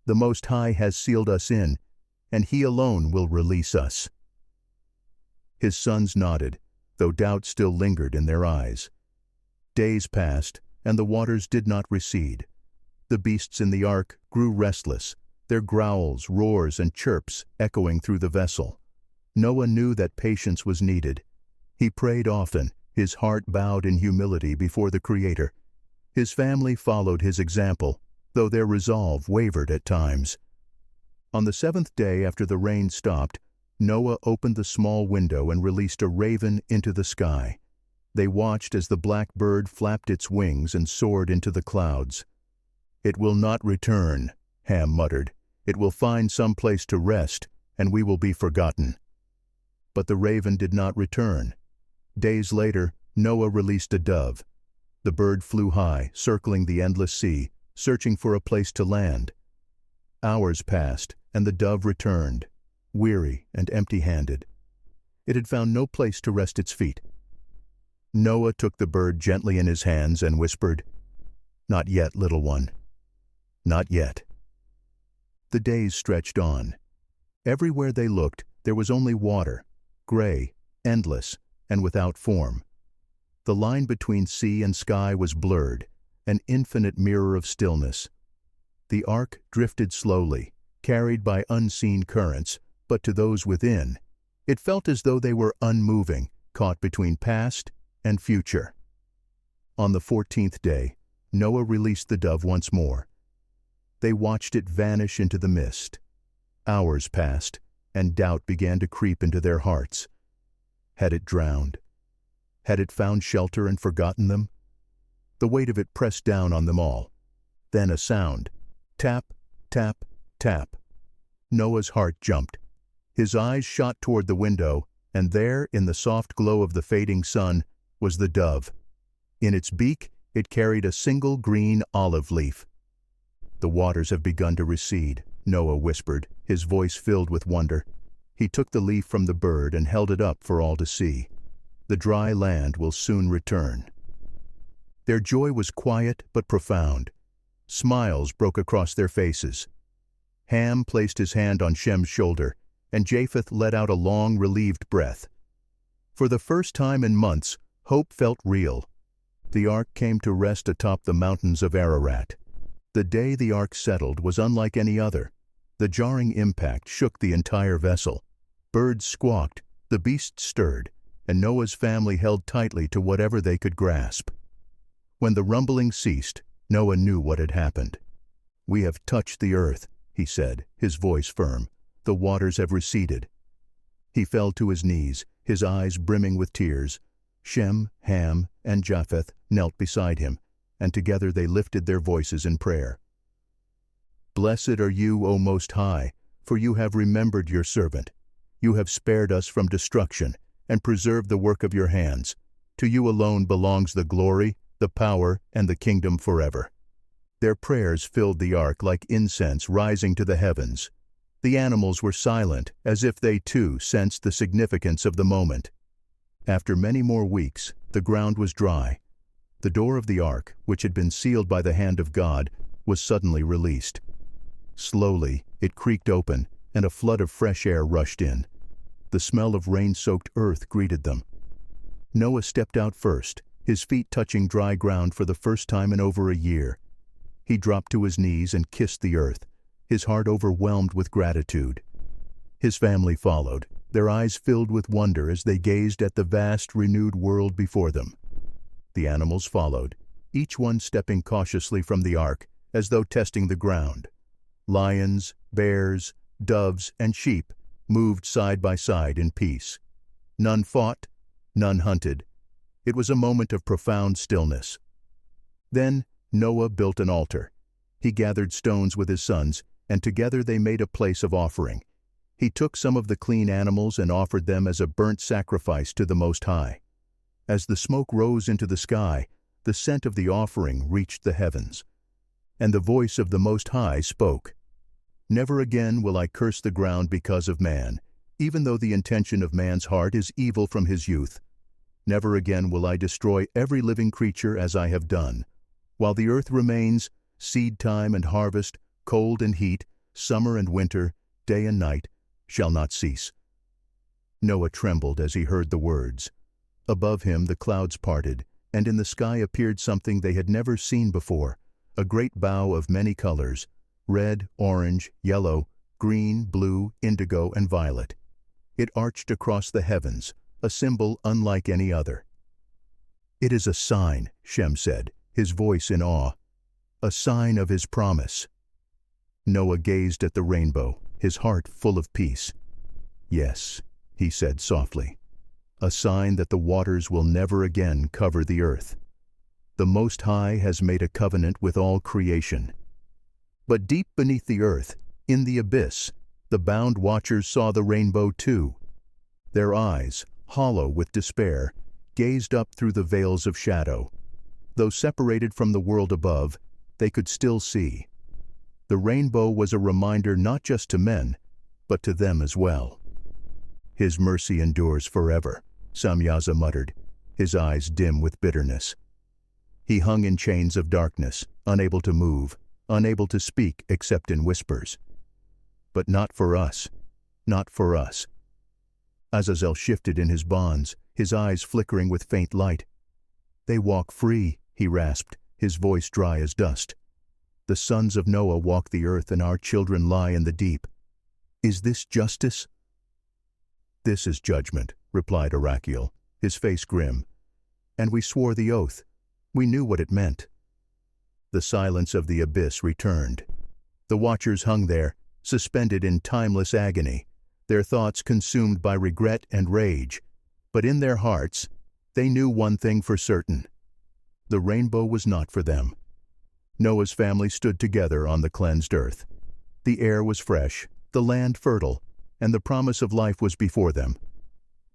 "The Most High has sealed us in, and He alone will release us." His sons nodded, though doubt still lingered in their eyes. Days passed, and the waters did not recede. The beasts in the ark grew restless, their growls, roars, and chirps echoing through the vessel. Noah knew that patience was needed. He prayed often, his heart bowed in humility before the Creator. His family followed his example, though their resolve wavered at times. On the 7th day after the rain stopped, Noah opened the small window and released a raven into the sky. They watched as the black bird flapped its wings and soared into the clouds. "It will not return," Ham muttered. "It will find some place to rest, and we will be forgotten." But the raven did not return. Days later, Noah released a dove. The bird flew high, circling the endless sea, searching for a place to land. Hours passed, and the dove returned, weary and empty-handed. It had found no place to rest its feet. Noah took the bird gently in his hands and whispered, "Not yet, little one. Not yet." The days stretched on. Everywhere they looked, there was only water, gray, endless, and without form. The line between sea and sky was blurred, an infinite mirror of stillness. The ark drifted slowly, carried by unseen currents, but to those within, it felt as though they were unmoving, caught between past and future. On the 14th day, Noah released the dove once more. They watched it vanish into the mist. Hours passed, and doubt began to creep into their hearts. Had it drowned? Had it found shelter and forgotten them? The weight of it pressed down on them all. Then a sound. Tap, tap, tap. Noah's heart jumped. His eyes shot toward the window, and there, in the soft glow of the fading sun, was the dove. In its beak, it carried a single green olive leaf. "The waters have begun to recede," Noah whispered, his voice filled with wonder. He took the leaf from the bird and held it up for all to see. "The dry land will soon return." Their joy was quiet but profound. Smiles broke across their faces. Ham placed his hand on Shem's shoulder, and Japheth let out a long, relieved breath. For the first time in months, hope felt real. The ark came to rest atop the mountains of Ararat. The day the ark settled was unlike any other. The jarring impact shook the entire vessel. Birds squawked, the beasts stirred, and Noah's family held tightly to whatever they could grasp. When the rumbling ceased, Noah knew what had happened. "We have touched the earth," he said, his voice firm. "The waters have receded." He fell to his knees, his eyes brimming with tears. Shem, Ham, and Japheth knelt beside him, and together they lifted their voices in prayer. Blessed are you, O Most High, for you have remembered your servant. You have spared us from destruction, and preserved the work of your hands. To you alone belongs the glory, the power, and the kingdom forever. Their prayers filled the ark like incense rising to the heavens. The animals were silent, as if they too sensed the significance of the moment. After many more weeks, the ground was dry. The door of the ark, which had been sealed by the hand of God, was suddenly released. Slowly, it creaked open, and a flood of fresh air rushed in. The smell of rain-soaked earth greeted them. Noah stepped out first, his feet touching dry ground for the first time in over a year. He dropped to his knees and kissed the earth, his heart overwhelmed with gratitude. His family followed, their eyes filled with wonder as they gazed at the vast, renewed world before them. The animals followed, each one stepping cautiously from the ark, as though testing the ground. Lions, bears, doves, and sheep moved side by side in peace. None fought, none hunted. It was a moment of profound stillness. Then Noah built an altar. He gathered stones with his sons, and together they made a place of offering. He took some of the clean animals and offered them as a burnt sacrifice to the Most High. As the smoke rose into the sky, the scent of the offering reached the heavens. And the voice of the Most High spoke, "Never again will I curse the ground because of man, even though the intention of man's heart is evil from his youth. Never again will I destroy every living creature as I have done. While the earth remains, seed time and harvest, cold and heat, summer and winter, day and night, shall not cease." Noah trembled as he heard the words. Above him the clouds parted, and in the sky appeared something they had never seen before, a great bow of many colors, red, orange, yellow, green, blue, indigo, and violet. It arched across the heavens, a symbol unlike any other. "It is a sign," Shem said, his voice in awe, "a sign of his promise." Noah gazed at the rainbow, his heart full of peace. "Yes," he said softly, "a sign that the waters will never again cover the earth. The Most High has made a covenant with all creation." But deep beneath the earth, in the abyss, the bound watchers saw the rainbow too. Their eyes, hollow with despair, gazed up through the veils of shadow. Though separated from the world above, they could still see. The rainbow was a reminder not just to men, but to them as well. "His mercy endures forever," Samyaza muttered, his eyes dim with bitterness. He hung in chains of darkness, unable to move, unable to speak except in whispers. "But not for us, not for us." Azazel shifted in his bonds, his eyes flickering with faint light. "They walk free," he rasped, his voice dry as dust. "The sons of Noah walk the earth and our children lie in the deep. Is this justice?" "This is judgment," replied Arachiel, his face grim. "And we swore the oath. We knew what it meant." The silence of the abyss returned. The watchers hung there, suspended in timeless agony, their thoughts consumed by regret and rage. But in their hearts, they knew one thing for certain. The rainbow was not for them. Noah's family stood together on the cleansed earth. The air was fresh, the land fertile, and the promise of life was before them.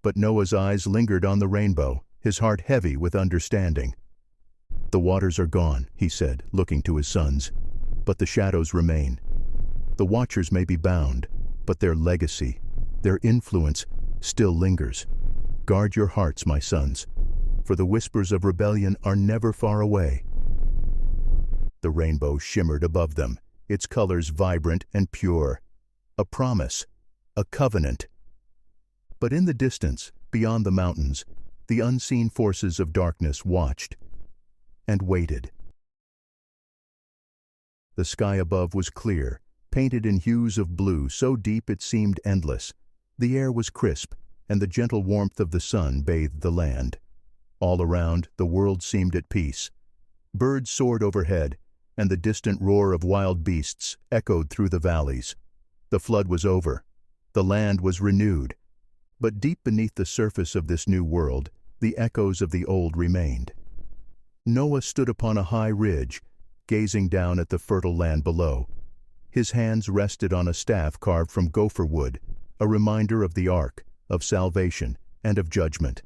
But Noah's eyes lingered on the rainbow, his heart heavy with understanding. "The waters are gone," he said, looking to his sons, "but the shadows remain. The watchers may be bound, but their legacy, their influence, still lingers. Guard your hearts, my sons, for the whispers of rebellion are never far away." The rainbow shimmered above them, its colors vibrant and pure. A promise, a covenant. But in the distance, beyond the mountains, the unseen forces of darkness watched and waited. The sky above was clear, painted in hues of blue so deep it seemed endless. The air was crisp, and the gentle warmth of the sun bathed the land. All around, the world seemed at peace. Birds soared overhead, and the distant roar of wild beasts echoed through the valleys. The flood was over. The land was renewed. But deep beneath the surface of this new world, The echoes of the old remained. Noah stood upon a high ridge, gazing down at the fertile land below. His hands rested on a staff carved from gopher wood, a reminder of the ark, of salvation, and of judgment.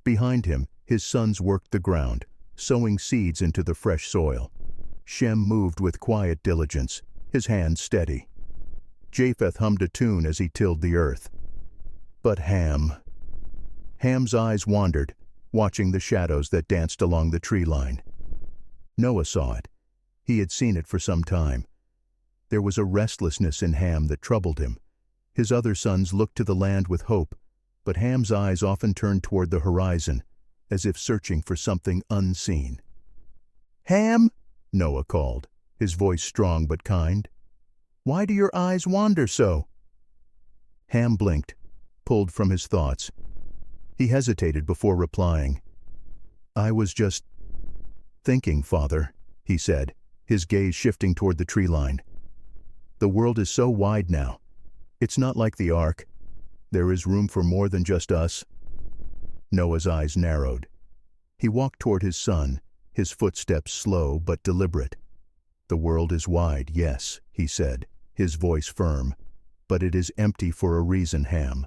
Behind him, his sons worked the ground, sowing seeds into the fresh soil. Shem moved with quiet diligence, his hands steady. Japheth hummed a tune as he tilled the earth. But Ham's eyes wandered, watching the shadows that danced along the tree line. Noah saw it. He had seen it for some time. There was a restlessness in Ham that troubled him. His other sons looked to the land with hope, but Ham's eyes often turned toward the horizon, as if searching for something unseen. "Ham," Noah called, his voice strong but kind. "Why do your eyes wander so?" Ham blinked, pulled from his thoughts. He hesitated before replying. "I was just thinking, Father," he said, his gaze shifting toward the tree line. "The world is so wide now. It's not like the ark. There is room for more than just us." Noah's eyes narrowed. He walked toward his son, his footsteps slow but deliberate. "The world is wide, yes," he said, his voice firm, "but it is empty for a reason, Ham.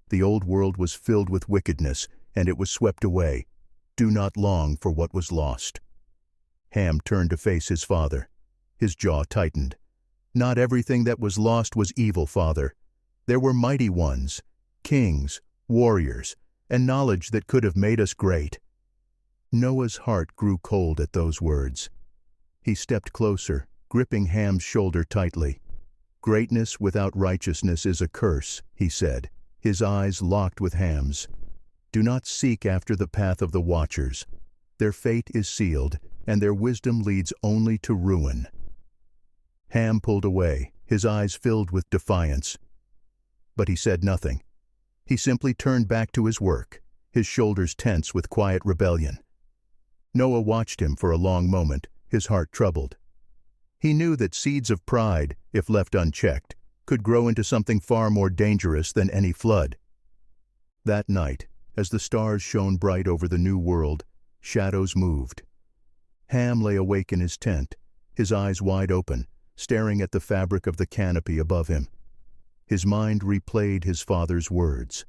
The old world was filled with wickedness, and it was swept away. Do not long for what was lost." Ham turned to face his father. His jaw tightened. "Not everything that was lost was evil, Father. There were mighty ones, kings, warriors, and knowledge that could have made us great." Noah's heart grew cold at those words. He stepped closer, gripping Ham's shoulder tightly. "Greatness without righteousness is a curse," he said, his eyes locked with Ham's. "Do not seek after the path of the watchers. Their fate is sealed, and their wisdom leads only to ruin." Ham pulled away, his eyes filled with defiance. But he said nothing. He simply turned back to his work, his shoulders tense with quiet rebellion. Noah watched him for a long moment, his heart troubled. He knew that seeds of pride, if left unchecked, could grow into something far more dangerous than any flood. That night, as the stars shone bright over the new world, shadows moved. Ham lay awake in his tent, his eyes wide open, staring at the fabric of the canopy above him. His mind replayed his father's words.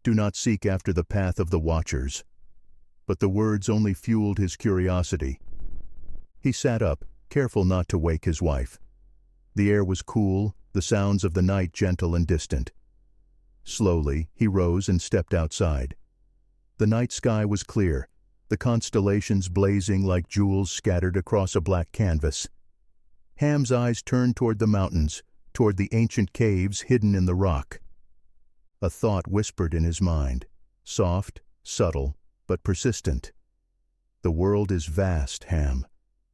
"Do not seek after the path of the watchers." But the words only fueled his curiosity. He sat up, careful not to wake his wife. The air was cool, the sounds of the night gentle and distant. Slowly, he rose and stepped outside. The night sky was clear, the constellations blazing like jewels scattered across a black canvas. Ham's eyes turned toward the mountains, toward the ancient caves hidden in the rock. A thought whispered in his mind, soft, subtle, but persistent. "The world is vast, Ham.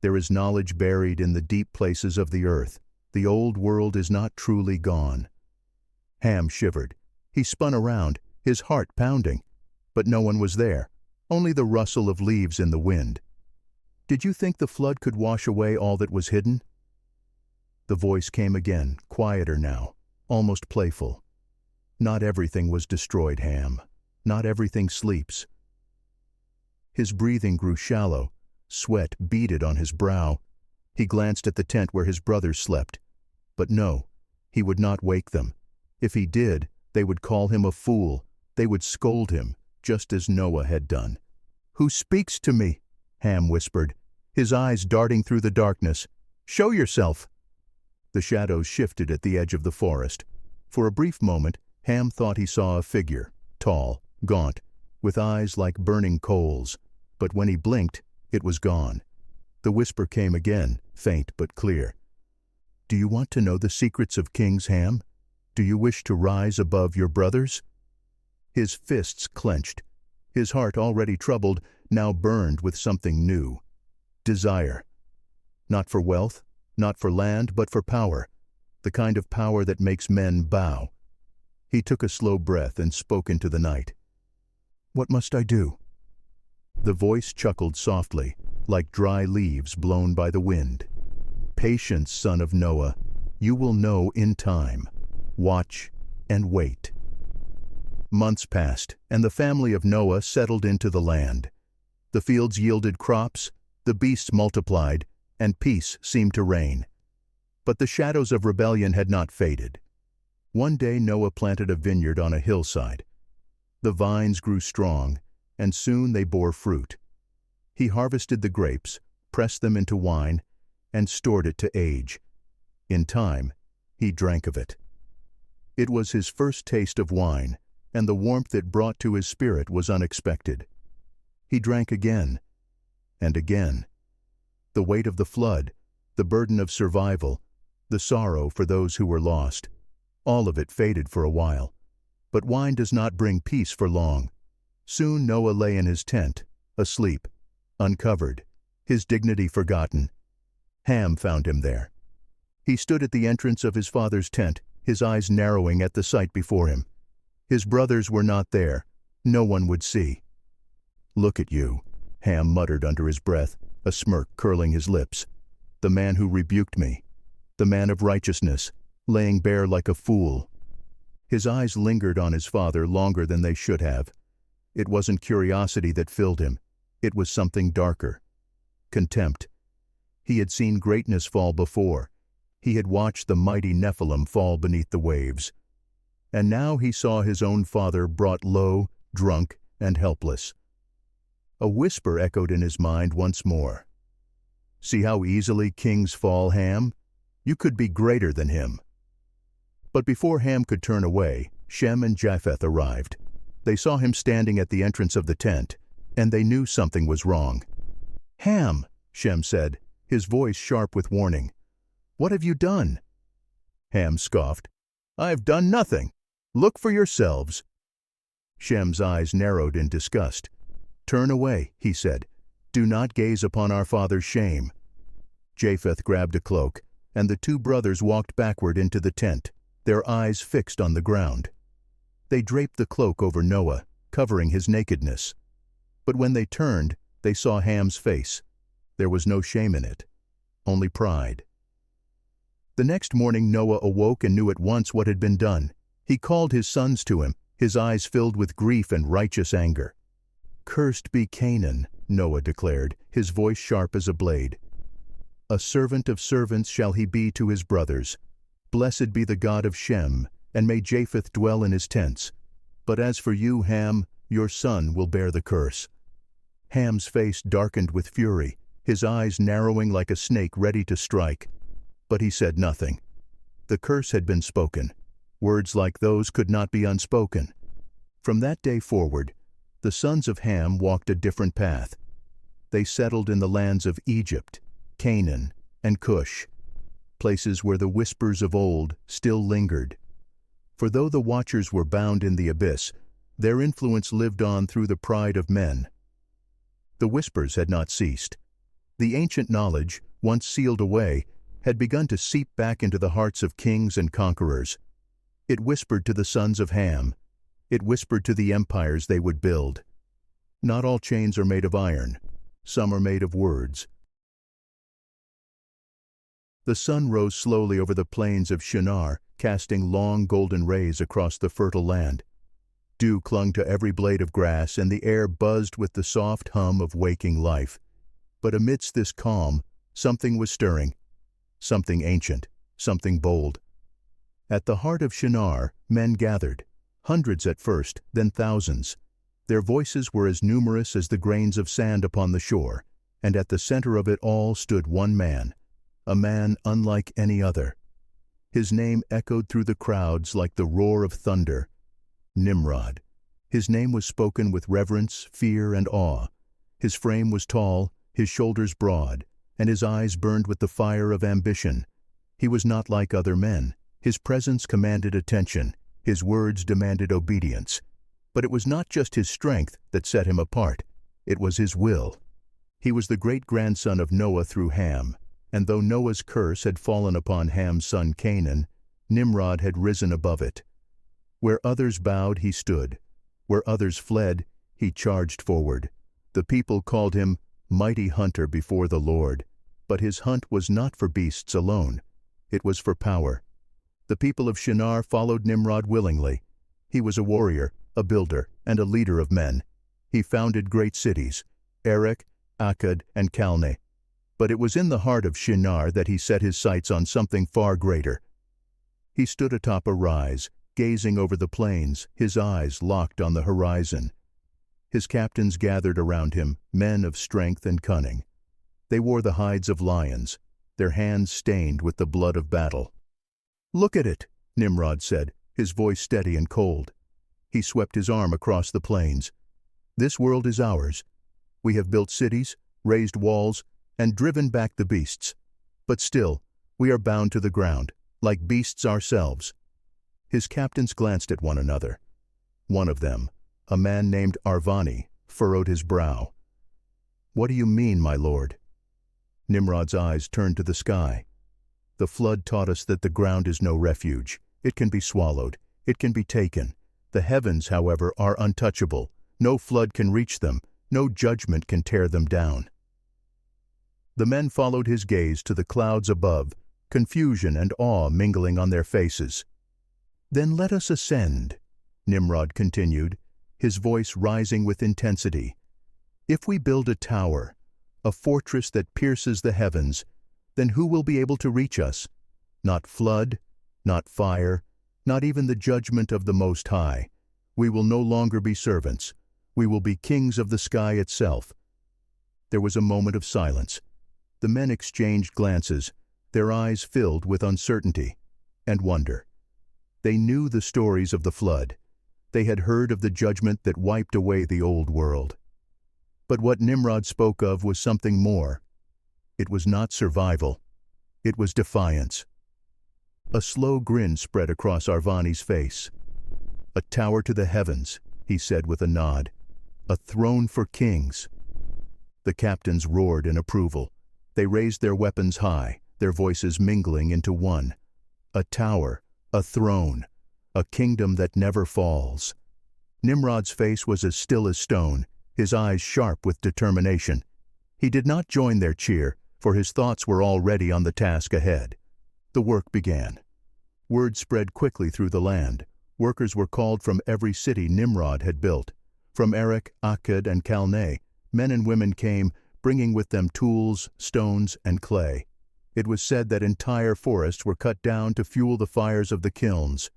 There is knowledge buried in the deep places of the earth. The old world is not truly gone." Ham shivered. He spun around, his heart pounding. But no one was there, only the rustle of leaves in the wind. "Did you think the flood could wash away all that was hidden?" The voice came again, quieter now, almost playful. "Not everything was destroyed, Ham. Not everything sleeps." His breathing grew shallow. Sweat beaded on his brow. He glanced at the tent where his brothers slept. But no, he would not wake them. If he did, they would call him a fool. They would scold him, just as Noah had done. "Who speaks to me?" Ham whispered, his eyes darting through the darkness. "Show yourself!" The shadows shifted at the edge of the forest. For a brief moment, Ham thought he saw a figure, tall, gaunt, with eyes like burning coals. But when he blinked, it was gone. The whisper came again, faint but clear. "Do you want to know the secrets of kings, Ham? Do you wish to rise above your brothers?" His fists clenched. His heart, already troubled, now burned with something new. Desire. Not for wealth, not for land, but for power. The kind of power that makes men bow. He took a slow breath and spoke into the night. "What must I do?" The voice chuckled softly, like dry leaves blown by the wind. "Patience, son of Noah. You will know in time. Watch and wait." Months passed, and the family of Noah settled into the land. The fields yielded crops, the beasts multiplied, and peace seemed to reign. But the shadows of rebellion had not faded. One day Noah planted a vineyard on a hillside. The vines grew strong, and soon they bore fruit. He harvested the grapes, pressed them into wine, and stored it to age. In time, he drank of it. It was his first taste of wine, and the warmth it brought to his spirit was unexpected. He drank again, and again. The weight of the flood, the burden of survival, the sorrow for those who were lost, all of it faded for a while. But wine does not bring peace for long. Soon Noah lay in his tent, asleep, uncovered, his dignity forgotten. Ham found him there. He stood at the entrance of his father's tent, his eyes narrowing at the sight before him. His brothers were not there. No one would see. "Look at you," Ham muttered under his breath, a smirk curling his lips. "The man who rebuked me. The man of righteousness, laying bare like a fool." His eyes lingered on his father longer than they should have. It wasn't curiosity that filled him. It was something darker. Contempt. He had seen greatness fall before. He had watched the mighty Nephilim fall beneath the waves. And now he saw his own father brought low, drunk, and helpless. A whisper echoed in his mind once more. "See how easily kings fall, Ham? You could be greater than him." But before Ham could turn away, Shem and Japheth arrived. They saw him standing at the entrance of the tent, and they knew something was wrong. "Ham," Shem said, his voice sharp with warning, "what have you done?" Ham scoffed, "I've done nothing. Look for yourselves." Shem's eyes narrowed in disgust. "Turn away," he said. "Do not gaze upon our father's shame." Japheth grabbed a cloak, and the two brothers walked backward into the tent, their eyes fixed on the ground. They draped the cloak over Noah, covering his nakedness. But when they turned, they saw Ham's face. There was no shame in it, only pride. The next morning Noah awoke and knew at once what had been done. He called his sons to him, his eyes filled with grief and righteous anger. "Cursed be Canaan," Noah declared, his voice sharp as a blade. "A servant of servants shall he be to his brothers. Blessed be the God of Shem, and may Japheth dwell in his tents. But as for you, Ham, your son will bear the curse." Ham's face darkened with fury, his eyes narrowing like a snake ready to strike. But he said nothing. The curse had been spoken. Words like those could not be unspoken. From that day forward, the sons of Ham walked a different path. They settled in the lands of Egypt, Canaan, and Cush, places where the whispers of old still lingered. For though the watchers were bound in the abyss, their influence lived on through the pride of men. The whispers had not ceased. The ancient knowledge, once sealed away, had begun to seep back into the hearts of kings and conquerors. It whispered to the sons of Ham. It whispered to the empires they would build. Not all chains are made of iron. Some are made of words. The sun rose slowly over the plains of Shinar, casting long golden rays across the fertile land. Dew clung to every blade of grass, and the air buzzed with the soft hum of waking life. But amidst this calm, something was stirring. Something ancient, something bold. At the heart of Shinar, men gathered, hundreds at first, then thousands. Their voices were as numerous as the grains of sand upon the shore, and at the center of it all stood one man, a man unlike any other. His name echoed through the crowds like the roar of thunder. Nimrod. His name was spoken with reverence, fear, and awe. His frame was tall, his shoulders broad, and his eyes burned with the fire of ambition. He was not like other men. His presence commanded attention. His words demanded obedience. But it was not just his strength that set him apart. It was his will. He was the great-grandson of Noah through Ham, and though Noah's curse had fallen upon Ham's son Canaan, Nimrod had risen above it. Where others bowed, he stood. Where others fled, he charged forward. The people called him Mighty Hunter before the Lord. But his hunt was not for beasts alone. It was for power. The people of Shinar followed Nimrod willingly. He was a warrior, a builder, and a leader of men. He founded great cities, Erech, Akkad, and Calneh. But it was in the heart of Shinar that he set his sights on something far greater. He stood atop a rise, gazing over the plains, his eyes locked on the horizon. His captains gathered around him, men of strength and cunning. They wore the hides of lions, their hands stained with the blood of battle. "Look at it," Nimrod said, his voice steady and cold. He swept his arm across the plains. "This world is ours. We have built cities, raised walls, and driven back the beasts. But still, we are bound to the ground, like beasts ourselves." His captains glanced at one another. One of them, a man named Arvani, furrowed his brow. "What do you mean, my lord?" Nimrod's eyes turned to the sky. "The flood taught us that the ground is no refuge. It can be swallowed. It can be taken. The heavens, however, are untouchable. No flood can reach them. No judgment can tear them down." The men followed his gaze to the clouds above, confusion and awe mingling on their faces. "Then let us ascend," Nimrod continued, his voice rising with intensity. "If we build a tower, a fortress that pierces the heavens, then who will be able to reach us? Not flood, not fire, not even the judgment of the Most High. We will no longer be servants. We will be kings of the sky itself." There was a moment of silence. The men exchanged glances, their eyes filled with uncertainty and wonder. They knew the stories of the flood. They had heard of the judgment that wiped away the old world. But what Nimrod spoke of was something more. It was not survival. It was defiance. A slow grin spread across Arvani's face. "A tower to the heavens," he said with a nod. "A throne for kings." The captains roared in approval. They raised their weapons high, their voices mingling into one. A tower, a throne, a kingdom that never falls. Nimrod's face was as still as stone, his eyes sharp with determination. He did not join their cheer, for his thoughts were already on the task ahead. The work began. Word spread quickly through the land. Workers were called from every city Nimrod had built. From Erech, Akkad, and Calneh, men and women came, bringing with them tools, stones, and clay. It was said that entire forests were cut down to fuel the fires of the kilns.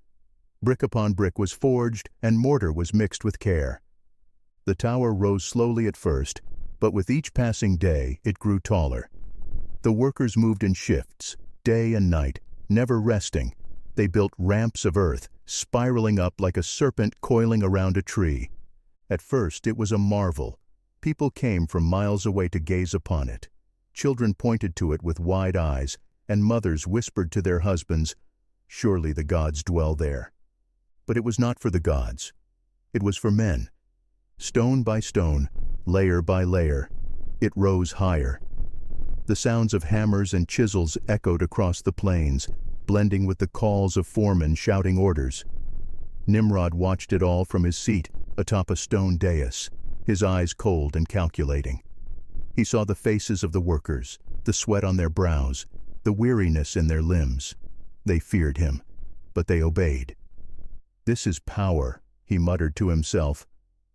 Brick upon brick was forged, and mortar was mixed with care. The tower rose slowly at first, but with each passing day it grew taller. The workers moved in shifts, day and night, never resting. They built ramps of earth, spiraling up like a serpent coiling around a tree. At first it was a marvel. People came from miles away to gaze upon it. Children pointed to it with wide eyes, and mothers whispered to their husbands, "Surely the gods dwell there." But it was not for the gods. It was for men. Stone by stone, layer by layer, it rose higher. The sounds of hammers and chisels echoed across the plains, blending with the calls of foremen shouting orders. Nimrod watched it all from his seat atop a stone dais, his eyes cold and calculating. He saw the faces of the workers, the sweat on their brows, the weariness in their limbs. They feared him, but they obeyed. "This is power," he muttered to himself.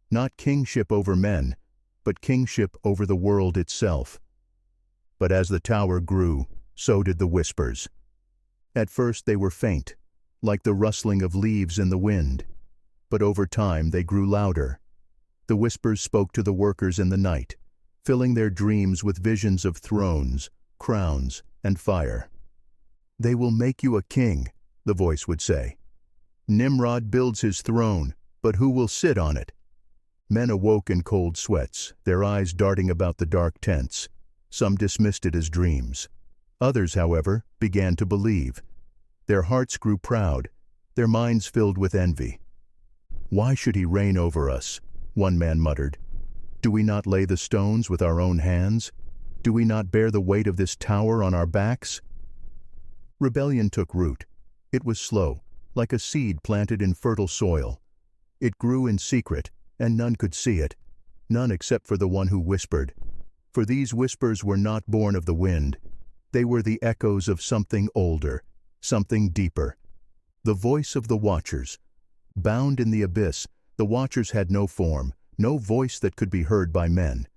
"Not kingship over men, but kingship over the world itself." But as the tower grew, so did the whispers. At first they were faint, like the rustling of leaves in the wind. But over time they grew louder. The whispers spoke to the workers in the night, filling their dreams with visions of thrones, crowns, and fire. "They will make you a king," the voice would say. "Nimrod builds his throne, but who will sit on it?" Men awoke in cold sweats, their eyes darting about the dark tents. Some dismissed it as dreams. Others, however, began to believe. Their hearts grew proud, their minds filled with envy. "Why should he reign over us?" one man muttered. "Do we not lay the stones with our own hands? Do we not bear the weight of this tower on our backs?" Rebellion took root. It was slow, like a seed planted in fertile soil. It grew in secret, and none could see it, none except for the one who whispered. For these whispers were not born of the wind. They were the echoes of something older, something deeper. The voice of the watchers. Bound in the abyss, The Watchers had no form, no voice that could be heard by men.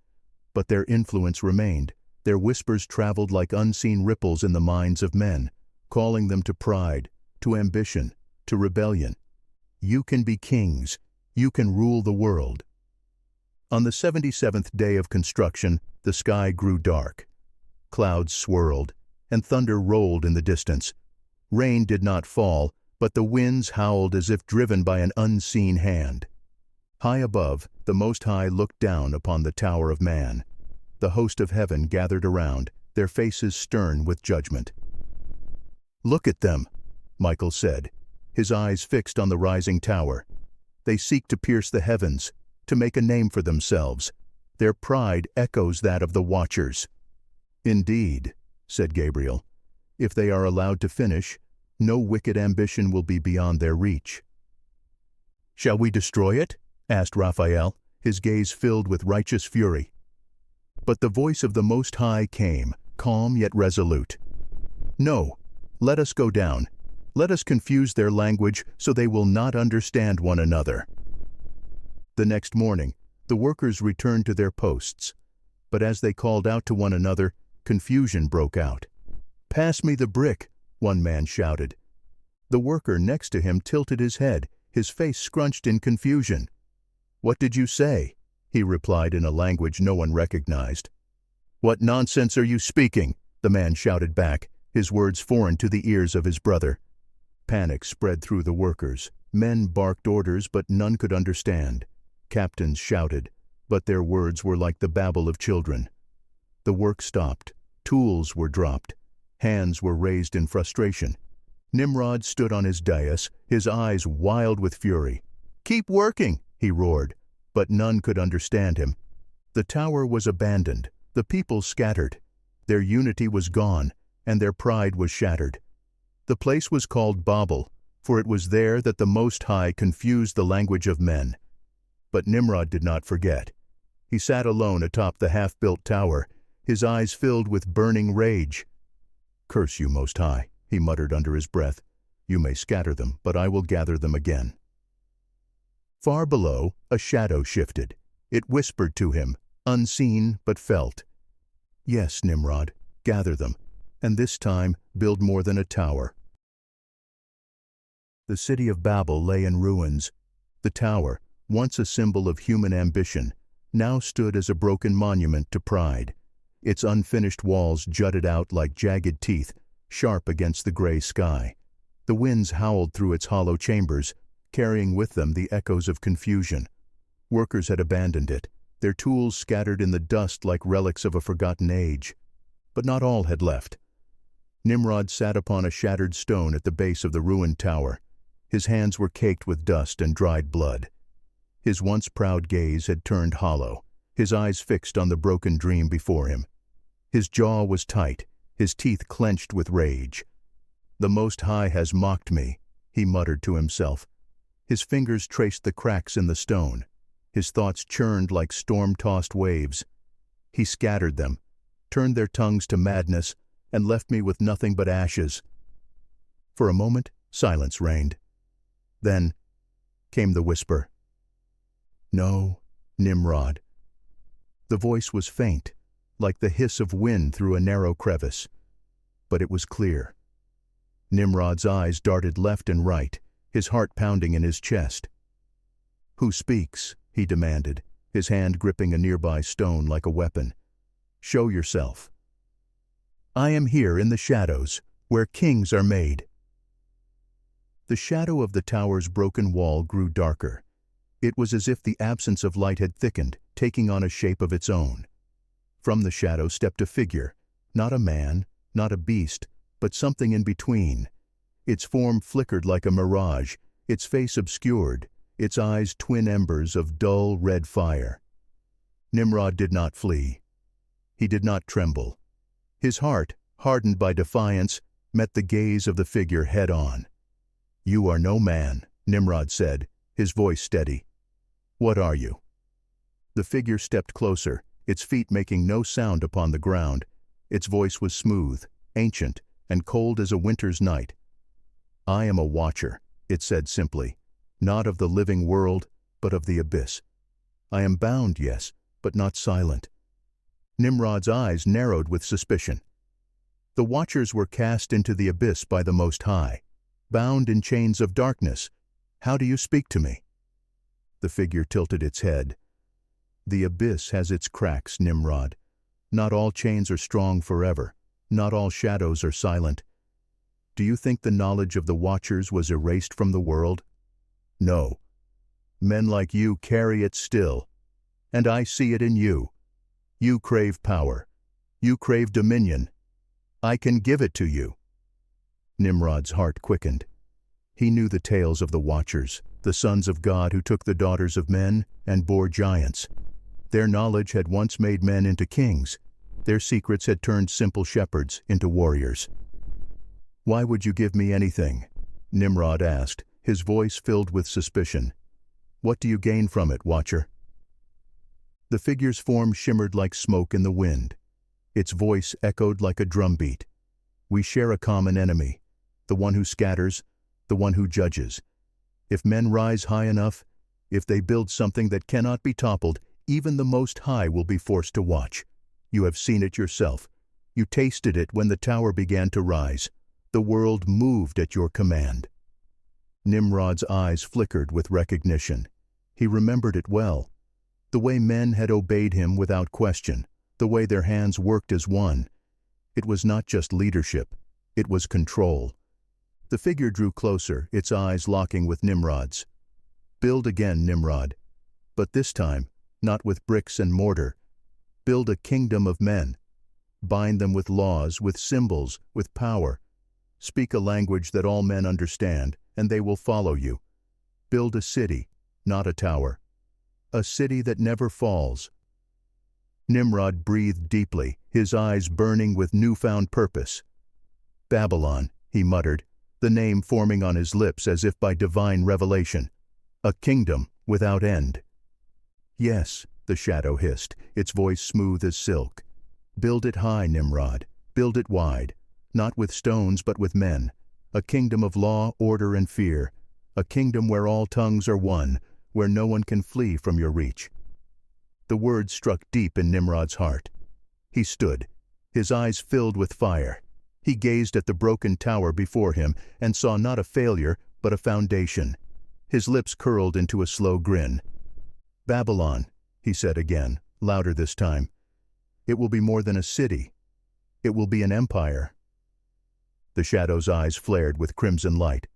But their influence remained. Their whispers traveled like unseen ripples in the minds of men, calling them to pride, to ambition, to rebellion. You can be kings. You can rule the world. On the 77th day of construction, the sky grew dark. Clouds swirled, and thunder rolled in the distance. Rain did not fall, but the winds howled as if driven by an unseen hand. High above, the Most High looked down upon the Tower of Man. The host of heaven gathered around, their faces stern with judgment. "Look at them," Michael said, his eyes fixed on the rising tower. "They seek to pierce the heavens, to make a name for themselves. Their pride echoes that of the Watchers." "Indeed," said Gabriel, "if they are allowed to finish, no wicked ambition will be beyond their reach." "Shall we destroy it?" asked Raphael, his gaze filled with righteous fury. But the voice of the Most High came, calm yet resolute. "No, let us go down. Let us confuse their language so they will not understand one another." The next morning, the workers returned to their posts. But as they called out to one another, confusion broke out. "Pass me the brick," one man shouted. The worker next to him tilted his head, his face scrunched in confusion. "What did you say?" he replied in a language no one recognized. "What nonsense are you speaking?" the man shouted back, his words foreign to the ears of his brother. Panic spread through the workers. Men barked orders, but none could understand. Captains shouted, but their words were like the babble of children. The work stopped. Tools were dropped. Hands were raised in frustration. Nimrod stood on his dais, his eyes wild with fury. "Keep working," he roared, but none could understand him. The tower was abandoned, the people scattered. Their unity was gone, and their pride was shattered. The place was called Babel, for it was there that the Most High confused the language of men. But Nimrod did not forget. He sat alone atop the half-built tower, his eyes filled with burning rage. "Curse you, Most High," he muttered under his breath. "You may scatter them, but I will gather them again." Far below, a shadow shifted. It whispered to him, unseen but felt. "Yes, Nimrod, gather them, and this time build more than a tower." The city of Babel lay in ruins. The tower, once a symbol of human ambition, now stood as a broken monument to pride. Its unfinished walls jutted out like jagged teeth, sharp against the gray sky. The winds howled through its hollow chambers, carrying with them the echoes of confusion. Workers had abandoned it, their tools scattered in the dust like relics of a forgotten age. But not all had left. Nimrod sat upon a shattered stone at the base of the ruined tower. His hands were caked with dust and dried blood. His once proud gaze had turned hollow, his eyes fixed on the broken dream before him. His jaw was tight, his teeth clenched with rage. "The Most High has mocked me," he muttered to himself. His fingers traced the cracks in the stone. His thoughts churned like storm-tossed waves. He scattered them, turned their tongues to madness, and left me with nothing but ashes. For a moment, silence reigned. Then came the whisper. "No, Nimrod." The voice was faint, like the hiss of wind through a narrow crevice. But it was clear. Nimrod's eyes darted left and right, his heart pounding in his chest. "Who speaks?" he demanded, his hand gripping a nearby stone like a weapon. "Show yourself." "I am here in the shadows, where kings are made." The shadow of the tower's broken wall grew darker. It was as if the absence of light had thickened, taking on a shape of its own. From the shadow stepped a figure, not a man, not a beast, but something in between. Its form flickered like a mirage, its face obscured, its eyes twin embers of dull red fire. Nimrod did not flee. He did not tremble. His heart, hardened by defiance, met the gaze of the figure head-on. "You are no man," Nimrod said, his voice steady. "What are you?" The figure stepped closer, its feet making no sound upon the ground. Its voice was smooth, ancient, and cold as a winter's night. "I am a watcher," it said simply, "not of the living world, but of the abyss. I am bound, yes, but not silent. Nimrod's eyes narrowed with suspicion. The watchers were cast into the abyss by the Most High, bound in chains of darkness. How do you speak to me? The figure tilted its head. The abyss has its cracks, Nimrod. Not all chains are strong forever. Not all shadows are silent. Do you think the knowledge of the watchers was erased from the world? No. Men like you carry it still, and I see it in you. You crave power. You crave dominion. I can give it to you. Nimrod's heart quickened. He knew the tales of the watchers, the sons of God who took the daughters of men and bore giants. Their knowledge had once made men into kings. Their secrets had turned simple shepherds into warriors. Why would you give me anything? Nimrod asked, his voice filled with suspicion. What do you gain from it, Watcher? The figure's form shimmered like smoke in the wind. Its voice echoed like a drumbeat. We share a common enemy, the one who scatters, the one who judges. If men rise high enough, if they build something that cannot be toppled, even the Most High will be forced to watch. You have seen it yourself. You tasted it when the tower began to rise. The world moved at your command. Nimrod's eyes flickered with recognition. He remembered it well. The way men had obeyed him without question, the way their hands worked as one. It was not just leadership, it was control. The figure drew closer, its eyes locking with Nimrod's. Build again, Nimrod. But this time, not with bricks and mortar. Build a kingdom of men. Bind them with laws, with symbols, with power. Speak a language that all men understand, and they will follow you. Build a city, not a tower. A city that never falls. Nimrod breathed deeply, his eyes burning with newfound purpose. Babylon, he muttered, the name forming on his lips as if by divine revelation. A kingdom without end. Yes, the shadow hissed, its voice smooth as silk. Build it high, Nimrod. Build it wide. Not with stones, but with men. A kingdom of law, order, and fear. A kingdom where all tongues are one, where no one can flee from your reach. The words struck deep in Nimrod's heart. He stood, his eyes filled with fire. He gazed at the broken tower before him and saw not a failure, but a foundation. His lips curled into a slow grin. Babylon, he said again, louder this time. It will be more than a city. It will be an empire. The shadow's eyes flared with crimson light.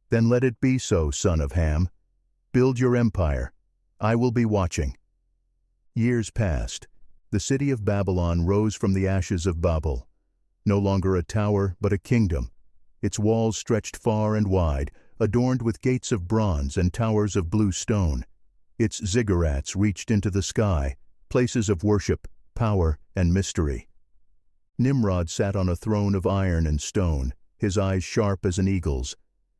Then let it be so, son of Ham. Build your empire. I will be watching. Years passed. The city of Babylon rose from the ashes of Babel. No longer a tower, but a kingdom. Its walls stretched far and wide, adorned with gates of bronze and towers of blue stone. Its ziggurats reached into the sky, places of worship, power, and mystery. Nimrod sat on a throne of iron and stone, his eyes sharp as an eagle's.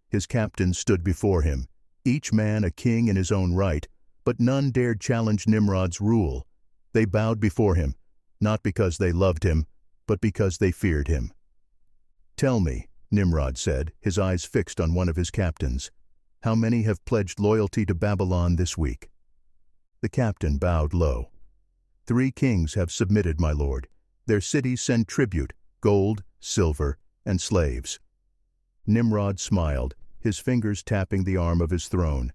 His captains stood before him, each man a king in his own right, but none dared challenge Nimrod's rule. They bowed before him, not because they loved him, but because they feared him. Tell me, Nimrod said, his eyes fixed on one of his captains, how many have pledged loyalty to Babylon this week? The captain bowed low. 3 kings have submitted, my lord. Their cities send tribute, gold, silver, and slaves. Nimrod smiled, his fingers tapping the arm of his throne.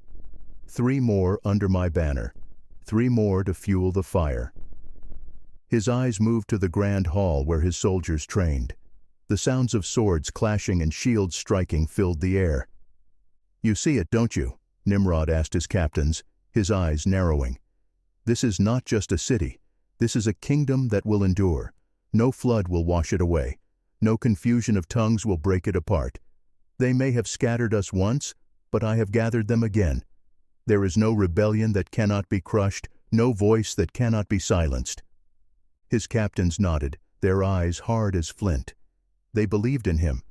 3 more under my banner. 3 more to fuel the fire. His eyes moved to the grand hall where his soldiers trained. The sounds of swords clashing and shields striking filled the air. You see it, don't you? Nimrod asked his captains, his eyes narrowing. This is not just a city. This is a kingdom that will endure. No flood will wash it away. No confusion of tongues will break it apart. They may have scattered us once, but I have gathered them again. There is no rebellion that cannot be crushed, no voice that cannot be silenced. His captains nodded, their eyes hard as flint. They believed in him.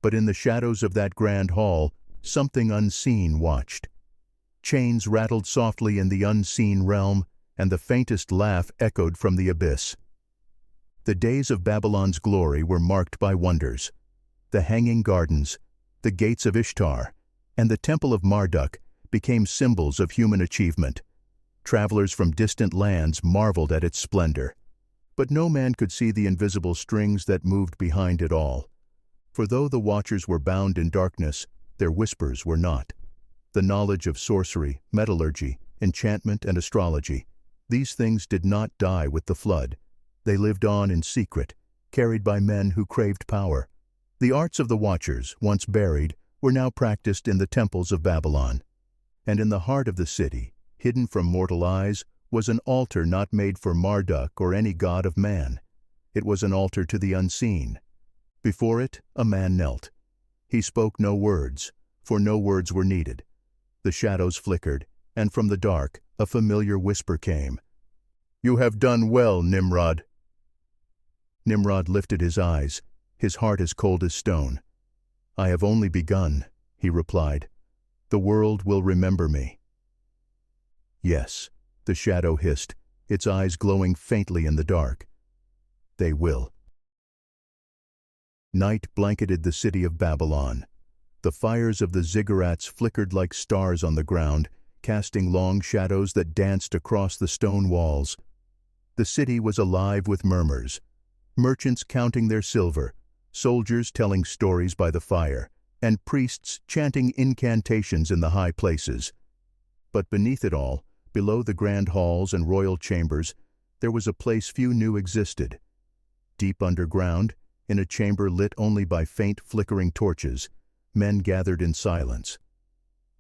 But in the shadows of that grand hall, something unseen watched. Chains rattled softly in the unseen realm, and the faintest laugh echoed from the abyss. The days of Babylon's glory were marked by wonders. The hanging gardens, the gates of Ishtar, and the temple of Marduk became symbols of human achievement. Travelers from distant lands marveled at its splendor. But no man could see the invisible strings that moved behind it all. For though the watchers were bound in darkness, their whispers were not. The knowledge of sorcery, metallurgy, enchantment, and astrology, these things did not die with the flood. They lived on in secret, carried by men who craved power. The arts of the watchers, once buried, were now practiced in the temples of Babylon. And in the heart of the city, hidden from mortal eyes, was an altar not made for Marduk or any god of man. It was an altar to the unseen. Before it, a man knelt. He spoke no words, for no words were needed. The shadows flickered, and from the dark, a familiar whisper came. "You have done well, Nimrod." Nimrod lifted his eyes, his heart as cold as stone. "I have only begun," he replied. "The world will remember me." "Yes," the shadow hissed, its eyes glowing faintly in the dark. "They will." Night blanketed the city of Babylon. The fires of the ziggurats flickered like stars on the ground, casting long shadows that danced across the stone walls. The city was alive with murmurs, merchants counting their silver, soldiers telling stories by the fire, and priests chanting incantations in the high places. But beneath it all, below the grand halls and royal chambers, there was a place few knew existed. Deep underground, in a chamber lit only by faint flickering torches, men gathered in silence.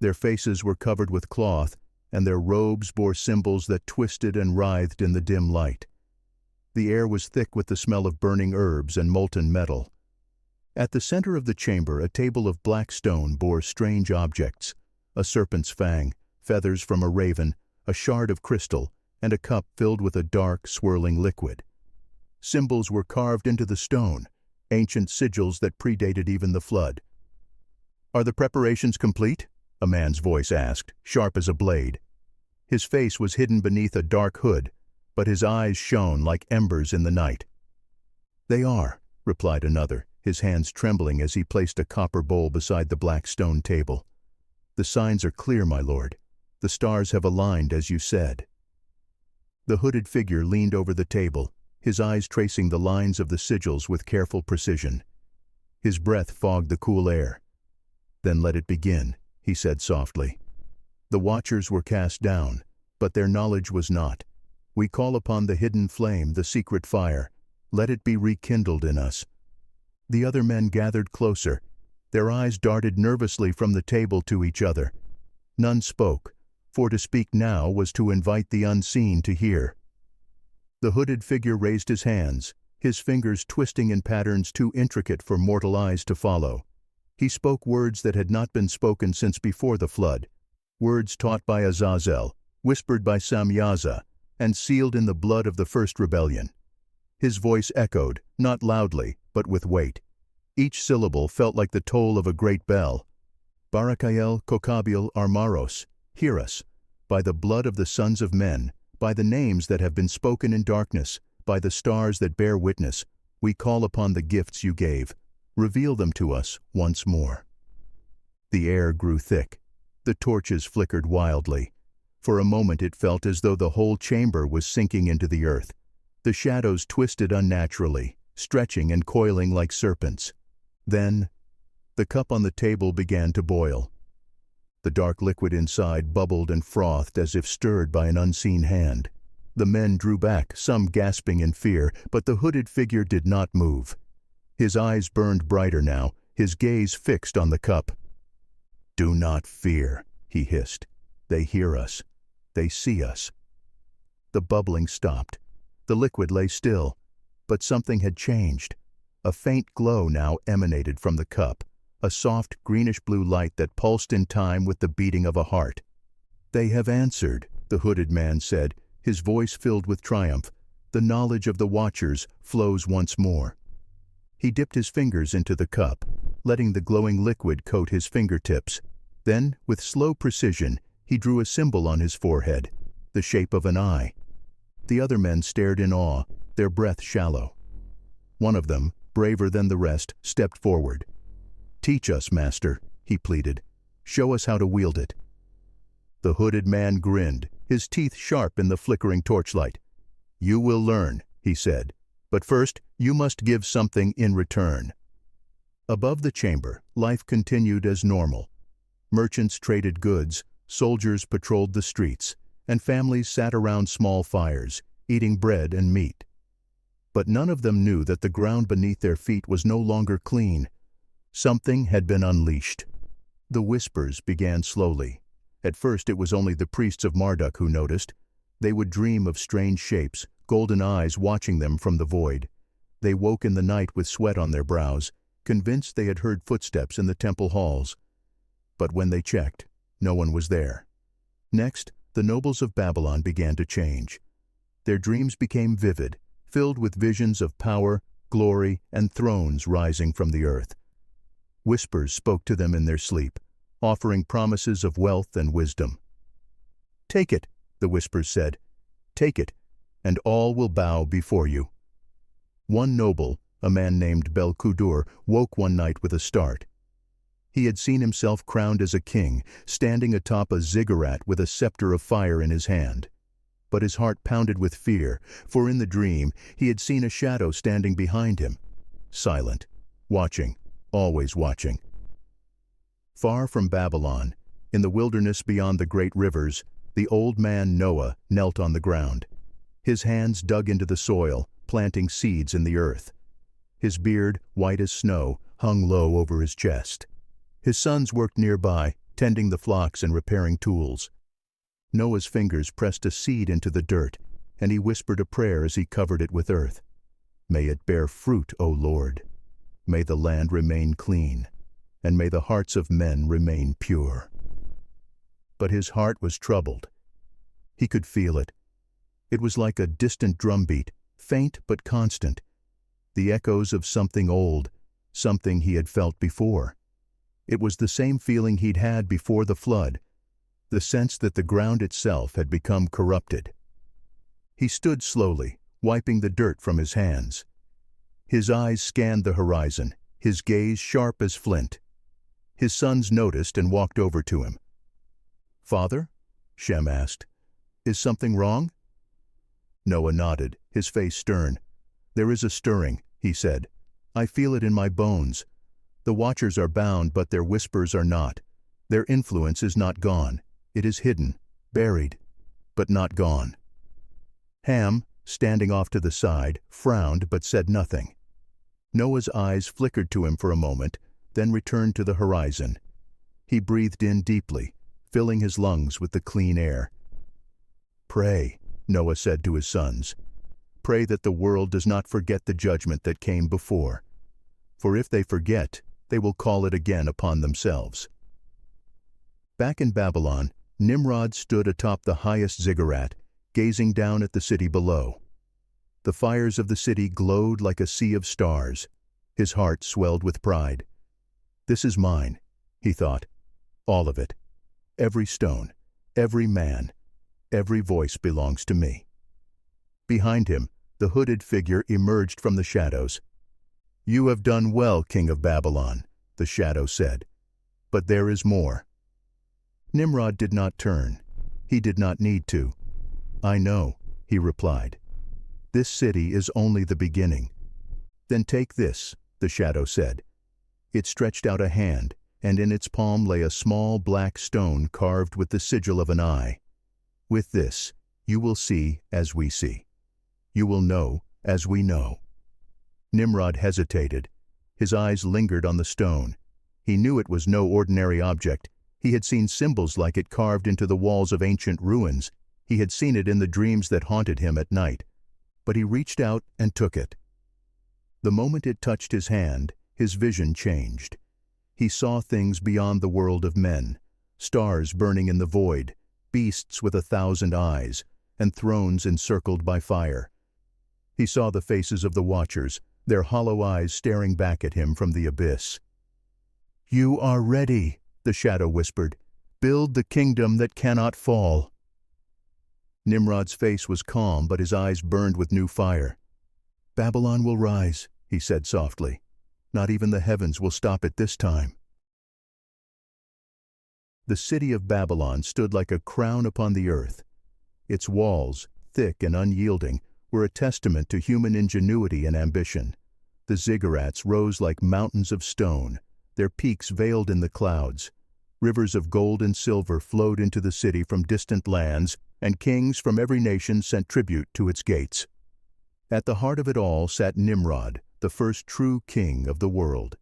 Their faces were covered with cloth, and their robes bore symbols that twisted and writhed in the dim light. The air was thick with the smell of burning herbs and molten metal. At the center of the chamber, a table of black stone bore strange objects: a serpent's fang, feathers from a raven, a shard of crystal, and a cup filled with a dark, swirling liquid. Symbols were carved into the stone, ancient sigils that predated even the flood. "Are the preparations complete?" a man's voice asked, sharp as a blade. His face was hidden beneath a dark hood, but his eyes shone like embers in the night. "They are," replied another, his hands trembling as he placed a copper bowl beside the black stone table. "The signs are clear, my lord. The stars have aligned as you said." The hooded figure leaned over the table, his eyes tracing the lines of the sigils with careful precision. His breath fogged the cool air. "Then let it begin," he said softly. "The watchers were cast down, but their knowledge was not. We call upon the hidden flame, the secret fire. Let it be rekindled in us." The other men gathered closer. Their eyes darted nervously from the table to each other. None spoke, for to speak now was to invite the unseen to hear. The hooded figure raised his hands, his fingers twisting in patterns too intricate for mortal eyes to follow. He spoke words that had not been spoken since before the flood, words taught by Azazel, whispered by Samyaza, and sealed in the blood of the first rebellion. His voice echoed, not loudly, but with weight. Each syllable felt like the toll of a great bell. "Barakael Kokabiel Armaros, hear us. By the blood of the sons of men, by the names that have been spoken in darkness, by the stars that bear witness, we call upon the gifts you gave. Reveal them to us once more." The air grew thick. The torches flickered wildly. For a moment it felt as though the whole chamber was sinking into the earth. The shadows twisted unnaturally, stretching and coiling like serpents. Then, the cup on the table began to boil. The dark liquid inside bubbled and frothed as if stirred by an unseen hand. The men drew back, some gasping in fear, but the hooded figure did not move. His eyes burned brighter now, his gaze fixed on the cup. "Do not fear," he hissed. "They hear us. They see us." The bubbling stopped. The liquid lay still, but something had changed. A faint glow now emanated from the cup, a soft greenish-blue light that pulsed in time with the beating of a heart. "They have answered," the hooded man said, his voice filled with triumph. "The knowledge of the watchers flows once more." He dipped his fingers into the cup, letting the glowing liquid coat his fingertips. Then, with slow precision, he drew a symbol on his forehead, the shape of an eye. The other men stared in awe, their breath shallow. One of them, braver than the rest, stepped forward. "Teach us, Master," he pleaded. "Show us how to wield it." The hooded man grinned, his teeth sharp in the flickering torchlight. "You will learn," he said, "but first you must give something in return." Above the chamber, life continued as normal. Merchants traded goods, soldiers patrolled the streets, and families sat around small fires, eating bread and meat. But none of them knew that the ground beneath their feet was no longer clean. Something had been unleashed. The whispers began slowly. At first it was only the priests of Marduk who noticed. They would dream of strange shapes, golden eyes watching them from the void. They woke in the night with sweat on their brows, convinced they had heard footsteps in the temple halls. But when they checked, no one was there. Next, the nobles of Babylon began to change. Their dreams became vivid, filled with visions of power, glory, and thrones rising from the earth. Whispers spoke to them in their sleep, offering promises of wealth and wisdom. "Take it," the whispers said. "Take it, and all will bow before you." One noble, a man named Belkudur, woke one night with a start. He had seen himself crowned as a king, standing atop a ziggurat with a scepter of fire in his hand. But his heart pounded with fear, for in the dream he had seen a shadow standing behind him, silent, watching, always watching. Far from Babylon, in the wilderness beyond the great rivers, the old man Noah knelt on the ground. His hands dug into the soil, planting seeds in the earth. His beard, white as snow, hung low over his chest. His sons worked nearby, tending the flocks and repairing tools. Noah's fingers pressed a seed into the dirt, and he whispered a prayer as he covered it with earth. "May it bear fruit, O Lord. May the land remain clean, and may the hearts of men remain pure." But his heart was troubled. He could feel it. It was like a distant drumbeat, faint but constant, the echoes of something old, something he had felt before. It was the same feeling he'd had before the flood, the sense that the ground itself had become corrupted. He stood slowly, wiping the dirt from his hands. His eyes scanned the horizon, his gaze sharp as flint. His sons noticed and walked over to him. "Father?" Shem asked. "Is something wrong?" Noah nodded, his face stern. "There is a stirring," he said. "I feel it in my bones. The watchers are bound, but their whispers are not. Their influence is not gone. It is hidden, buried, but not gone." Ham, standing off to the side, frowned but said nothing. Noah's eyes flickered to him for a moment, then returned to the horizon. He breathed in deeply, filling his lungs with the clean air. "Pray," Noah said to his sons. "Pray that the world does not forget the judgment that came before. For if they forget, they will call it again upon themselves." Back in Babylon, Nimrod stood atop the highest ziggurat, gazing down at the city below. The fires of the city glowed like a sea of stars. His heart swelled with pride. "This is mine," he thought. "All of it. Every stone, every man, every voice belongs to me." Behind him, the hooded figure emerged from the shadows. "You have done well, King of Babylon," the shadow said. "But there is more." Nimrod did not turn. He did not need to. "I know," he replied. "This city is only the beginning." "Then take this," the shadow said. It stretched out a hand, and in its palm lay a small black stone carved with the sigil of an eye. "With this, you will see as we see. You will know as we know." Nimrod hesitated. His eyes lingered on the stone. He knew it was no ordinary object. He had seen symbols like it carved into the walls of ancient ruins. He had seen it in the dreams that haunted him at night. But he reached out and took it. The moment it touched his hand, his vision changed. He saw things beyond the world of men, stars burning in the void, beasts with 1,000 eyes, and thrones encircled by fire. He saw the faces of the watchers, their hollow eyes staring back at him from the abyss. "You are ready," the shadow whispered. "Build the kingdom that cannot fall." Nimrod's face was calm, but his eyes burned with new fire. "Babylon will rise," he said softly. "Not even the heavens will stop it this time." The city of Babylon stood like a crown upon the earth. Its walls, thick and unyielding, were a testament to human ingenuity and ambition. The ziggurats rose like mountains of stone, their peaks veiled in the clouds. Rivers of gold and silver flowed into the city from distant lands, and kings from every nation sent tribute to its gates. At the heart of it all sat Nimrod, the first true king of the world.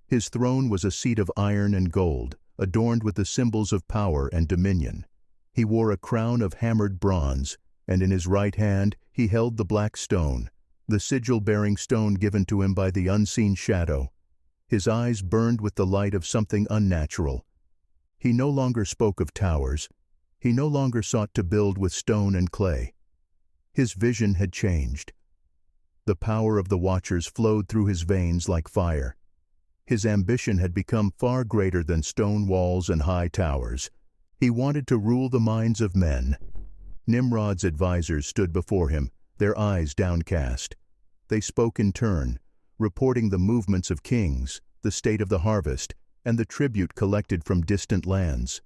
His throne was a seat of iron and gold, adorned with the symbols of power and dominion. He wore a crown of hammered bronze, and in his right hand he held the black stone, the sigil-bearing stone given to him by the unseen shadow. His eyes burned with the light of something unnatural. He no longer spoke of towers. He no longer sought to build with stone and clay. His vision had changed. The power of the Watchers flowed through his veins like fire. His ambition had become far greater than stone walls and high towers. He wanted to rule the minds of men. Nimrod's advisors stood before him, their eyes downcast. They spoke in turn, reporting the movements of kings, the state of the harvest, and the tribute collected from distant lands.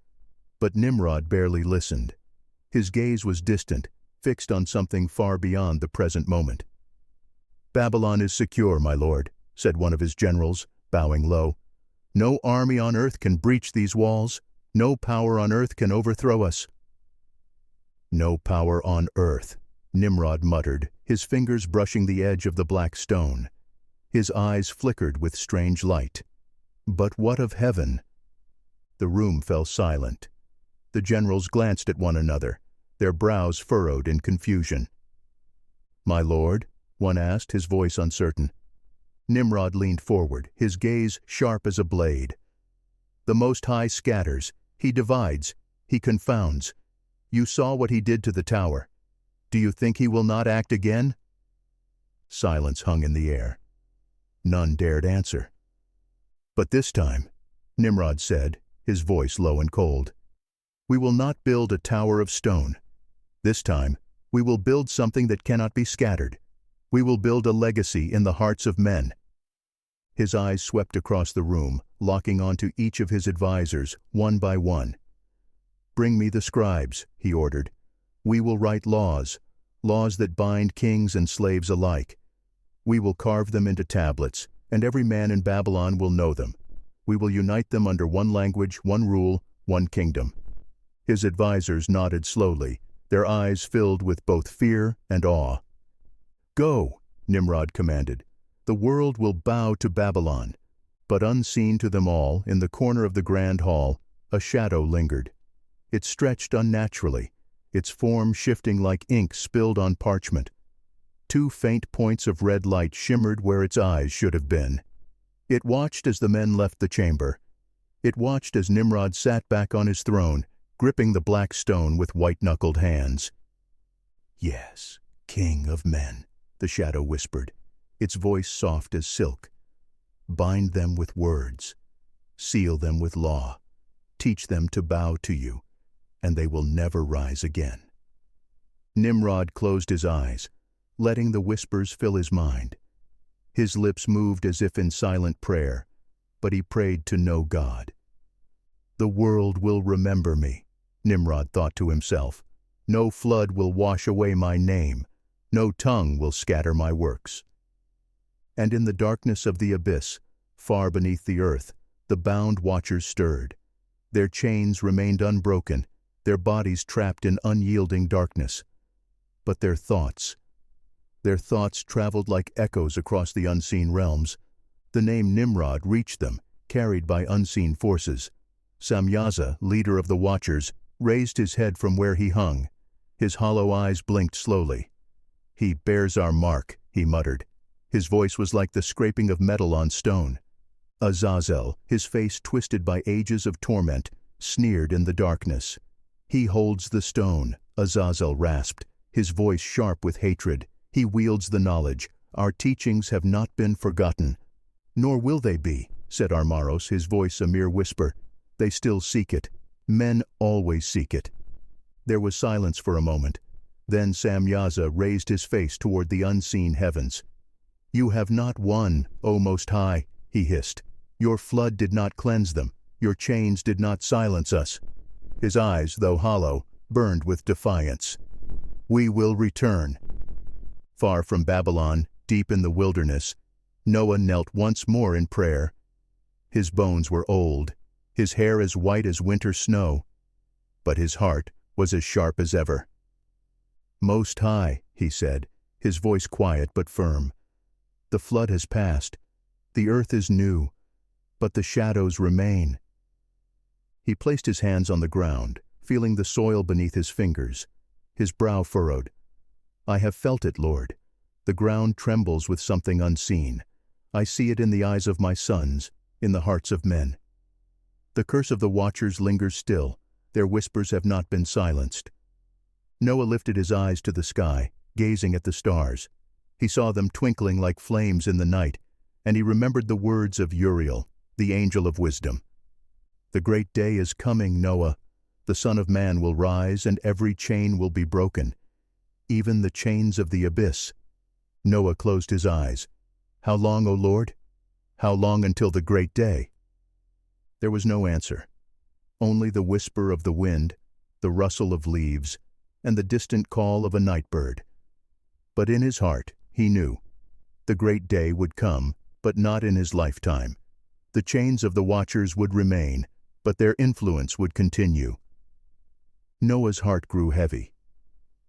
But Nimrod barely listened. His gaze was distant, fixed on something far beyond the present moment. "Babylon is secure, my lord," said one of his generals, bowing low. "No army on earth can breach these walls. No power on earth can overthrow us." "No power on earth," Nimrod muttered, his fingers brushing the edge of the black stone. His eyes flickered with strange light. "But what of heaven?" The room fell silent. The generals glanced at one another, their brows furrowed in confusion. "My lord?" one asked, his voice uncertain. Nimrod leaned forward, his gaze sharp as a blade. "The Most High scatters. He divides. He confounds. You saw what he did to the tower. Do you think he will not act again?" Silence hung in the air. None dared answer. "But this time," Nimrod said, his voice low and cold, "we will not build a tower of stone. This time, we will build something that cannot be scattered. We will build a legacy in the hearts of men." His eyes swept across the room, locking onto each of his advisors, one by one. "Bring me the scribes," he ordered. "We will write laws that bind kings and slaves alike. We will carve them into tablets, and every man in Babylon will know them. We will unite them under one language, one rule, one kingdom." His advisors nodded slowly, their eyes filled with both fear and awe. "Go," Nimrod commanded. "The world will bow to Babylon." But unseen to them all, in the corner of the grand hall, a shadow lingered. It stretched unnaturally, its form shifting like ink spilled on parchment. Two faint points of red light shimmered where its eyes should have been. It watched as the men left the chamber. It watched as Nimrod sat back on his throne, gripping the black stone with white-knuckled hands. "Yes, King of men," the shadow whispered, its voice soft as silk. "Bind them with words. Seal them with law. Teach them to bow to you, and they will never rise again." Nimrod closed his eyes, letting the whispers fill his mind. His lips moved as if in silent prayer, but he prayed to no God. "The world will remember me," Nimrod thought to himself. "No flood will wash away my name. No tongue will scatter my works." And in the darkness of the abyss, far beneath the earth, the bound watchers stirred. Their chains remained unbroken, their bodies trapped in unyielding darkness. But their thoughts traveled like echoes across the unseen realms. The name Nimrod reached them, carried by unseen forces. Samyaza, leader of the Watchers, raised his head from where he hung. His hollow eyes blinked slowly. "He bears our mark," he muttered. His voice was like the scraping of metal on stone. Azazel, his face twisted by ages of torment, sneered in the darkness. "He holds the stone," Azazel rasped, his voice sharp with hatred. "He wields the knowledge. Our teachings have not been forgotten." "Nor will they be," said Armaros, his voice a mere whisper. "They still seek it. Men always seek it." There was silence for a moment. Then Samyaza raised his face toward the unseen heavens. "You have not won, O Most High," he hissed. "Your flood did not cleanse them. your chains did not silence us." His eyes, though hollow, burned with defiance. "We will return." Far from Babylon, deep in the wilderness, Noah knelt once more in prayer. His bones were old, his hair as white as winter snow, but his heart was as sharp as ever. "Most High," he said, his voice quiet but firm, "the flood has passed, the earth is new, but the shadows remain." He placed his hands on the ground, feeling the soil beneath his fingers, his brow furrowed. "I have felt it, Lord. The ground trembles with something unseen. I see it in the eyes of my sons, in the hearts of men. The curse of the watchers lingers still, their whispers have not been silenced." Noah lifted his eyes to the sky, gazing at the stars. He saw them twinkling like flames in the night, and he remembered the words of Uriel, the angel of wisdom. "The great day is coming, Noah. The Son of Man will rise, and every chain will be broken, even the chains of the abyss." Noah closed his eyes. "How long, O Lord? How long until the great day?" There was no answer, only the whisper of the wind, the rustle of leaves, and the distant call of a night bird. But in his heart, he knew. The great day would come, but not in his lifetime. The chains of the watchers would remain, but their influence would continue. Noah's heart grew heavy.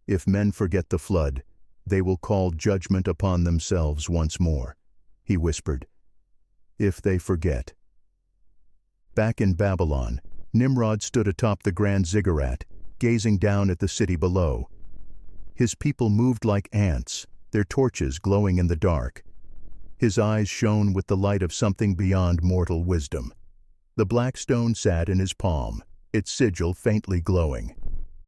If men forget the flood, they will call judgment upon themselves once more, he whispered. If they forget. Back in Babylon, Nimrod stood atop the grand ziggurat, gazing down at the city below. His people moved like ants, their torches glowing in the dark. His eyes shone with the light of something beyond mortal wisdom. The black stone sat in his palm, its sigil faintly glowing.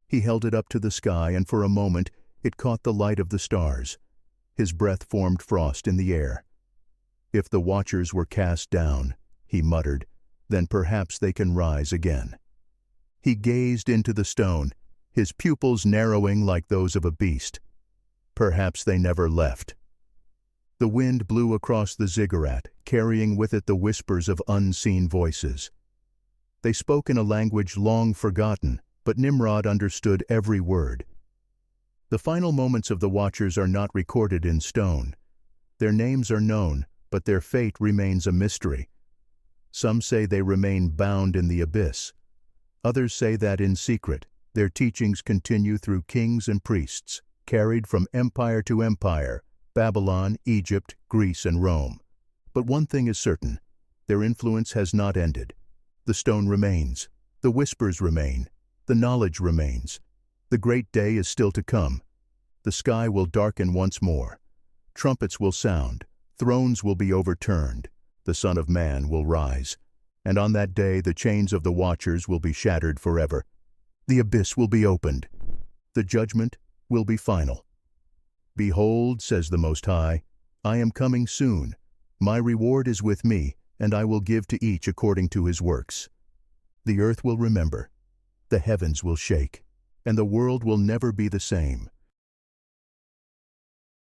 He held it up to the sky, and for a moment it caught the light of the stars. His breath formed frost in the air. "If the watchers were cast down," he muttered, "then perhaps they can rise again." He gazed into the stone, his pupils narrowing like those of a beast. Perhaps they never left. The wind blew across the ziggurat, carrying with it the whispers of unseen voices. They spoke in a language long forgotten, but Nimrod understood every word. The final moments of the watchers are not recorded in stone. Their names are known, but their fate remains a mystery. Some say they remain bound in the abyss. Others say that in secret, their teachings continue through kings and priests, carried from empire to empire, Babylon, Egypt, Greece, and Rome. But one thing is certain, their influence has not ended. The stone remains, the whispers remain, the knowledge remains. The great day is still to come. The sky will darken once more. Trumpets will sound, thrones will be overturned, the Son of Man will rise. And on that day the chains of the watchers will be shattered forever. The abyss will be opened. The judgment will be final. "Behold," says the Most High, "I am coming soon. My reward is with me, and I will give to each according to his works." The earth will remember, the heavens will shake, and the world will never be the same.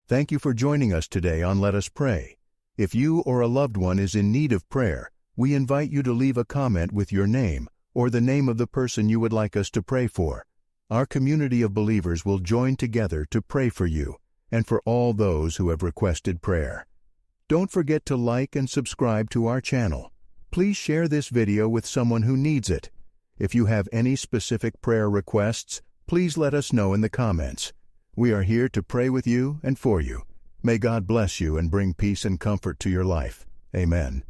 Thank you for joining us today on Let Us Pray. If you or a loved one is in need of prayer, we invite you to leave a comment with your name or the name of the person you would like us to pray for. Our community of believers will join together to pray for you and for all those who have requested prayer. Don't forget to like and subscribe to our channel. Please share this video with someone who needs it. If you have any specific prayer requests, please let us know in the comments. We are here to pray with you and for you. May God bless you and bring peace and comfort to your life. Amen.